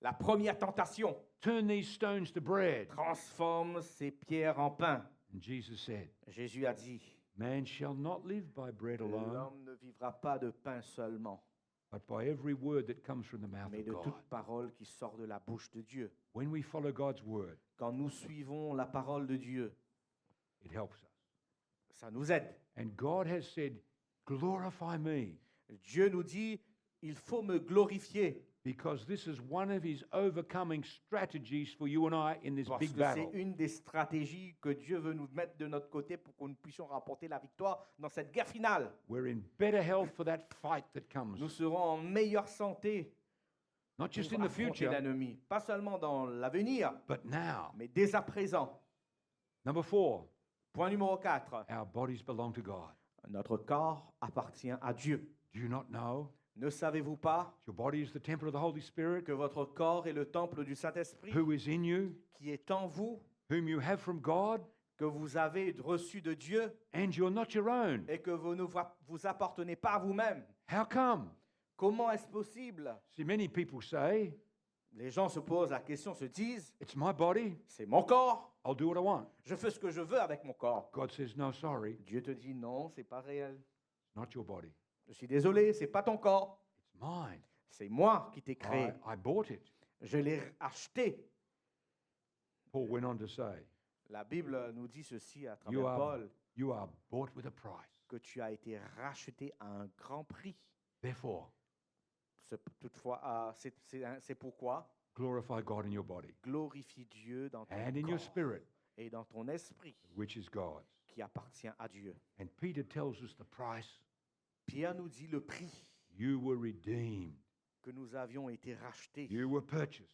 Speaker 2: La première tentation,
Speaker 1: turn these stones to bread.
Speaker 2: transforme ces pierres en pain.
Speaker 1: And Jesus said,
Speaker 2: Jésus a dit,
Speaker 1: man shall not live by bread alone,
Speaker 2: l'homme ne vivra pas de pain seulement,
Speaker 1: but by every word that comes from the mouth
Speaker 2: mais
Speaker 1: of
Speaker 2: de
Speaker 1: God.
Speaker 2: toute parole qui sort de la bouche de Dieu.
Speaker 1: When we follow God's word,
Speaker 2: Quand nous suivons la parole de Dieu,
Speaker 1: it helps us.
Speaker 2: ça nous aide.
Speaker 1: And God has said, glorify me,
Speaker 2: Dieu nous dit, il faut me glorifier
Speaker 1: because this is one of his overcoming strategies for you and I in this
Speaker 2: parce
Speaker 1: big
Speaker 2: que c'est
Speaker 1: battle.
Speaker 2: une des stratégies que Dieu veut nous mettre de notre côté pour que nous puissions remporter la victoire dans cette guerre finale.
Speaker 1: We're in better health for that fight that comes.
Speaker 2: Nous serons en meilleure santé
Speaker 1: Not just
Speaker 2: pour
Speaker 1: in the
Speaker 2: affronter
Speaker 1: future,
Speaker 2: l'ennemi, pas seulement dans l'avenir,
Speaker 1: but now.
Speaker 2: mais dès à présent.
Speaker 1: Number four,
Speaker 2: Point numéro 4.
Speaker 1: our bodies belong to God.
Speaker 2: Notre corps appartient à Dieu.
Speaker 1: Do you not know
Speaker 2: Ne savez-vous pas
Speaker 1: your body is the temple of the Holy Spirit,
Speaker 2: que votre corps est le temple du Saint-Esprit
Speaker 1: who is in you,
Speaker 2: qui est en vous,
Speaker 1: whom you have from God,
Speaker 2: que vous avez reçu de Dieu
Speaker 1: and you're not your own?
Speaker 2: et que vous ne vous appartenez pas à vous-même?
Speaker 1: How come?
Speaker 2: Comment est-ce possible?
Speaker 1: See, many people say,
Speaker 2: Les gens se posent la question, se disent,
Speaker 1: it's my body,
Speaker 2: c'est mon corps,
Speaker 1: I'll do what I want.
Speaker 2: je fais ce que je veux avec mon corps.
Speaker 1: God says, no, sorry,
Speaker 2: Dieu te dit non, c'est pas réel.
Speaker 1: it's not your body.
Speaker 2: Je suis désolé, c'est pas ton corps,
Speaker 1: It's mine.
Speaker 2: c'est moi qui t'ai créé.
Speaker 1: I bought it.
Speaker 2: Je l'ai acheté.
Speaker 1: Paul went on to say,
Speaker 2: La Bible nous dit ceci à
Speaker 1: you
Speaker 2: travers
Speaker 1: are,
Speaker 2: Paul,
Speaker 1: you are bought with a price.
Speaker 2: que tu as été racheté à un grand prix.
Speaker 1: Therefore,
Speaker 2: Toutefois, c'est pourquoi
Speaker 1: glorify God in your body
Speaker 2: glorifie Dieu dans ton
Speaker 1: and in your
Speaker 2: corps
Speaker 1: spirit,
Speaker 2: et dans ton esprit
Speaker 1: which is God's.
Speaker 2: qui appartient à Dieu.
Speaker 1: And Peter tells us the price.
Speaker 2: Pierre nous dit le prix
Speaker 1: You were redeemed.
Speaker 2: que nous avions été rachetés.
Speaker 1: You were purchased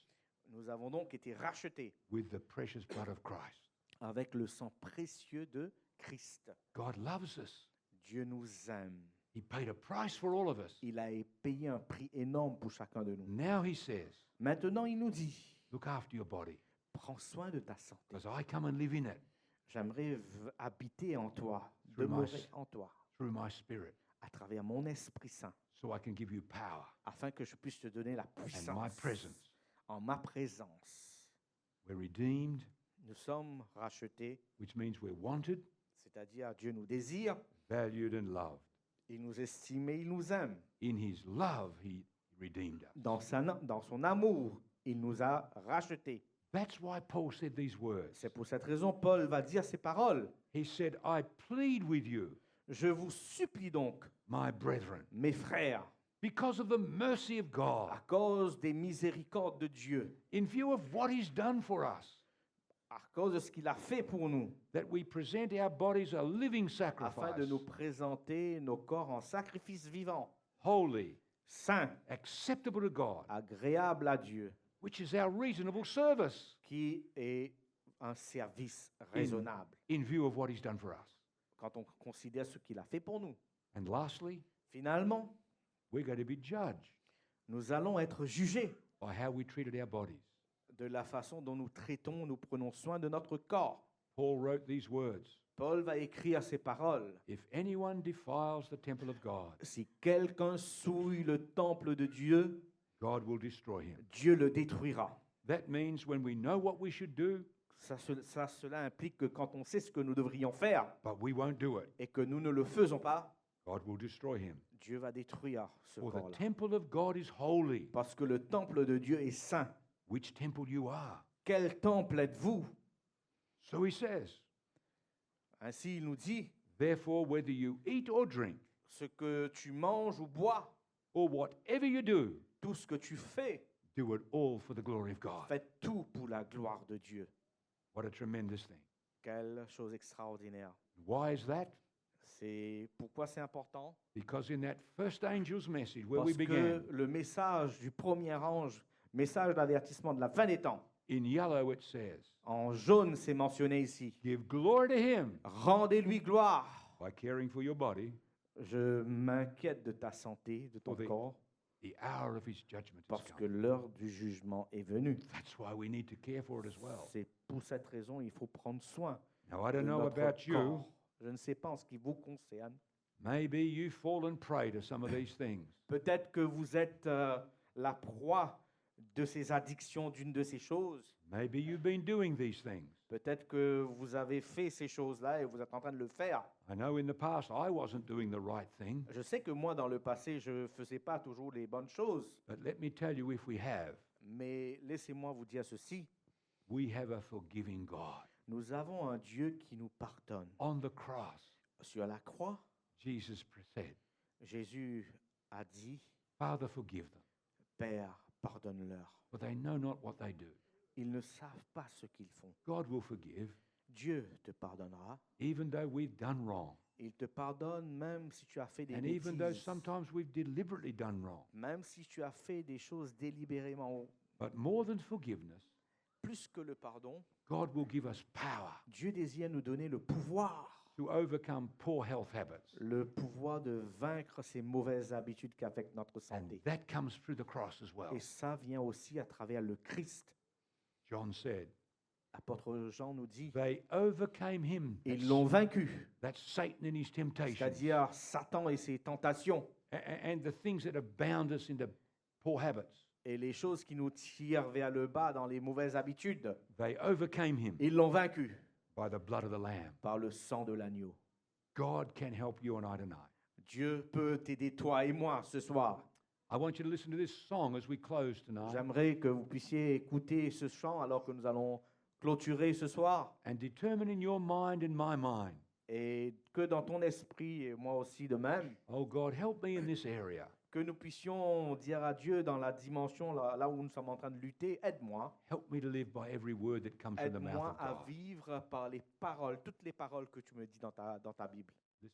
Speaker 2: Nous avons donc été rachetés
Speaker 1: with the precious blood of Christ.
Speaker 2: avec le sang précieux de Christ.
Speaker 1: God loves us.
Speaker 2: Dieu nous aime.
Speaker 1: He paid a price for all of us.
Speaker 2: Il a payé un prix énorme pour chacun de nous.
Speaker 1: Now he says,
Speaker 2: Maintenant, il nous dit,
Speaker 1: look after your body,
Speaker 2: prends soin de ta santé.
Speaker 1: because I come and live in it
Speaker 2: J'aimerais habiter en toi,
Speaker 1: Through my
Speaker 2: demeurer
Speaker 1: s-
Speaker 2: en toi,
Speaker 1: through my spirit,
Speaker 2: à travers mon Esprit Saint,
Speaker 1: so I can give you power
Speaker 2: afin que je puisse te donner la
Speaker 1: and my
Speaker 2: puissance
Speaker 1: presence.
Speaker 2: en ma présence.
Speaker 1: We're redeemed,
Speaker 2: Nous sommes rachetés,
Speaker 1: which means we're wanted,
Speaker 2: c'est-à-dire Dieu nous désire,
Speaker 1: valued, and loved.
Speaker 2: il nous estime et il nous aime.
Speaker 1: In his love, he redeemed us.
Speaker 2: Dans son amour, il nous a rachetés.
Speaker 1: That's why Paul said these words.
Speaker 2: C'est pour cette raison Paul va dire ces paroles.
Speaker 1: He said, I plead with you,
Speaker 2: Je vous supplie donc,
Speaker 1: my brethren,
Speaker 2: mes frères,
Speaker 1: because of the mercy of God,
Speaker 2: à cause des miséricordes de Dieu,
Speaker 1: in view of what he's done for us,
Speaker 2: à cause de ce qu'il a fait pour nous,
Speaker 1: that we present our bodies a living
Speaker 2: afin de
Speaker 1: sacrifice,
Speaker 2: nous présenter nos corps en sacrifice vivant,
Speaker 1: holy,
Speaker 2: saint,
Speaker 1: acceptable to God,
Speaker 2: agréable à Dieu,
Speaker 1: which is our reasonable service
Speaker 2: qui est un service raisonnable,
Speaker 1: in view of what he's done for us.
Speaker 2: quand on considère ce qu'il a fait pour nous.
Speaker 1: And lastly,
Speaker 2: Finalement,
Speaker 1: we're going to be judged
Speaker 2: nous allons être jugés
Speaker 1: by how we treated our bodies.
Speaker 2: de la façon dont nous traitons, nous prenons soin de notre corps.
Speaker 1: Paul wrote these words,
Speaker 2: Paul va écrire ces paroles.
Speaker 1: if anyone defiles the temple of God,
Speaker 2: Si quelqu'un souille le temple de Dieu,
Speaker 1: God will destroy him.
Speaker 2: Dieu le détruira.
Speaker 1: That means when we know what we should do,
Speaker 2: Cela implique que quand on sait ce que nous devrions faire
Speaker 1: but we won't do it,
Speaker 2: et que nous ne le faisons pas,
Speaker 1: God will destroy him.
Speaker 2: Dieu va détruire ce
Speaker 1: For the
Speaker 2: corps-là.
Speaker 1: temple of God is holy,
Speaker 2: Parce que le temple de Dieu est saint.
Speaker 1: which temple you are.
Speaker 2: Quel temple êtes-vous?
Speaker 1: So he says,
Speaker 2: Ainsi, il nous dit,
Speaker 1: therefore, whether you eat or drink,
Speaker 2: ce que tu manges ou bois,
Speaker 1: or whatever you do,
Speaker 2: tout ce que tu fais,
Speaker 1: do it all for the glory of God.
Speaker 2: fais tout pour la gloire de Dieu.
Speaker 1: What a tremendous thing.
Speaker 2: Quelle chose extraordinaire.
Speaker 1: Why is that?
Speaker 2: Pourquoi c'est important?
Speaker 1: Because in that first angel's message where we
Speaker 2: Parce
Speaker 1: began,
Speaker 2: que le message du premier ange, message d'avertissement de la fin des temps,
Speaker 1: in yellow it says,
Speaker 2: en jaune c'est mentionné ici.
Speaker 1: give glory to him
Speaker 2: Rendez-lui gloire.
Speaker 1: by caring for your body.
Speaker 2: Je m'inquiète de ta santé, de ton
Speaker 1: For the-
Speaker 2: corps,
Speaker 1: The hour of his judgment is
Speaker 2: parce que
Speaker 1: come.
Speaker 2: l'heure du jugement est venue.
Speaker 1: That's why we need to care for it as well.
Speaker 2: C'est pour cette raison il faut prendre soin
Speaker 1: Now, I
Speaker 2: de
Speaker 1: don't know
Speaker 2: notre
Speaker 1: about you.
Speaker 2: corps. Je ne sais pas en ce qui vous concerne.
Speaker 1: Maybe you've fallen prey to some of these things.
Speaker 2: Peut-être que vous êtes la proie de ces addictions, d'une de ces choses.
Speaker 1: Maybe you've been doing these things.
Speaker 2: Peut-être que vous avez fait ces choses-là et vous êtes en train de le faire.
Speaker 1: I know in the past I wasn't doing the right thing,
Speaker 2: Je sais que moi, dans le passé, je ne faisais pas toujours les bonnes choses.
Speaker 1: but let me tell you, if we have,
Speaker 2: Mais laissez-moi vous dire ceci.
Speaker 1: we have a forgiving God.
Speaker 2: Nous avons un Dieu qui nous pardonne.
Speaker 1: On the cross,
Speaker 2: Sur la croix,
Speaker 1: Jesus said,
Speaker 2: Jésus a dit,
Speaker 1: Father, forgive them,
Speaker 2: Père, pardonne-leur.
Speaker 1: for they know not what they do.
Speaker 2: Ils ne savent pas ce qu'ils font.
Speaker 1: God will forgive,
Speaker 2: Dieu te pardonnera.
Speaker 1: even though we've done wrong,
Speaker 2: Il te pardonne même si tu as fait des
Speaker 1: and even though
Speaker 2: bêtises.
Speaker 1: sometimes we've deliberately done wrong.
Speaker 2: Même si tu as fait des choses délibérément.
Speaker 1: But more than forgiveness,
Speaker 2: Plus que le pardon,
Speaker 1: God will give us power
Speaker 2: Dieu désire nous donner le pouvoir.
Speaker 1: to overcome poor health habits.
Speaker 2: Le pouvoir de vaincre ces mauvaises habitudes qu'affectent notre
Speaker 1: And
Speaker 2: santé.
Speaker 1: that comes through the cross as well.
Speaker 2: Et ça vient aussi à travers le Christ.
Speaker 1: John said,
Speaker 2: L'apôtre Jean nous dit,
Speaker 1: they overcame him.
Speaker 2: ils l'ont vaincu,
Speaker 1: That's Satan and his temptations.
Speaker 2: c'est-à-dire Satan et ses tentations,
Speaker 1: And the things that have bound us into poor habits.
Speaker 2: et les choses qui nous tirent vers le bas dans les mauvaises habitudes.
Speaker 1: They overcame him
Speaker 2: Ils l'ont vaincu
Speaker 1: by the blood of the Lamb.
Speaker 2: par le sang de l'agneau.
Speaker 1: God can help you and I tonight.
Speaker 2: Dieu peut t'aider, toi et moi, ce soir.
Speaker 1: I want you to listen to this song as we close tonight
Speaker 2: J'aimerais que vous puissiez écouter ce chant alors que nous allons clôturer ce soir
Speaker 1: and determine in your mind and my mind
Speaker 2: Et que dans ton esprit, et moi aussi de même,
Speaker 1: Oh God, help me in this area.
Speaker 2: que nous puissions dire à Dieu dans la dimension là où nous sommes en train de lutter, aide-moi.
Speaker 1: Help me to live by every word that comes from the mouth
Speaker 2: Aide-moi
Speaker 1: of
Speaker 2: à
Speaker 1: God.
Speaker 2: vivre par les paroles, toutes les paroles que tu me dis dans ta Bible.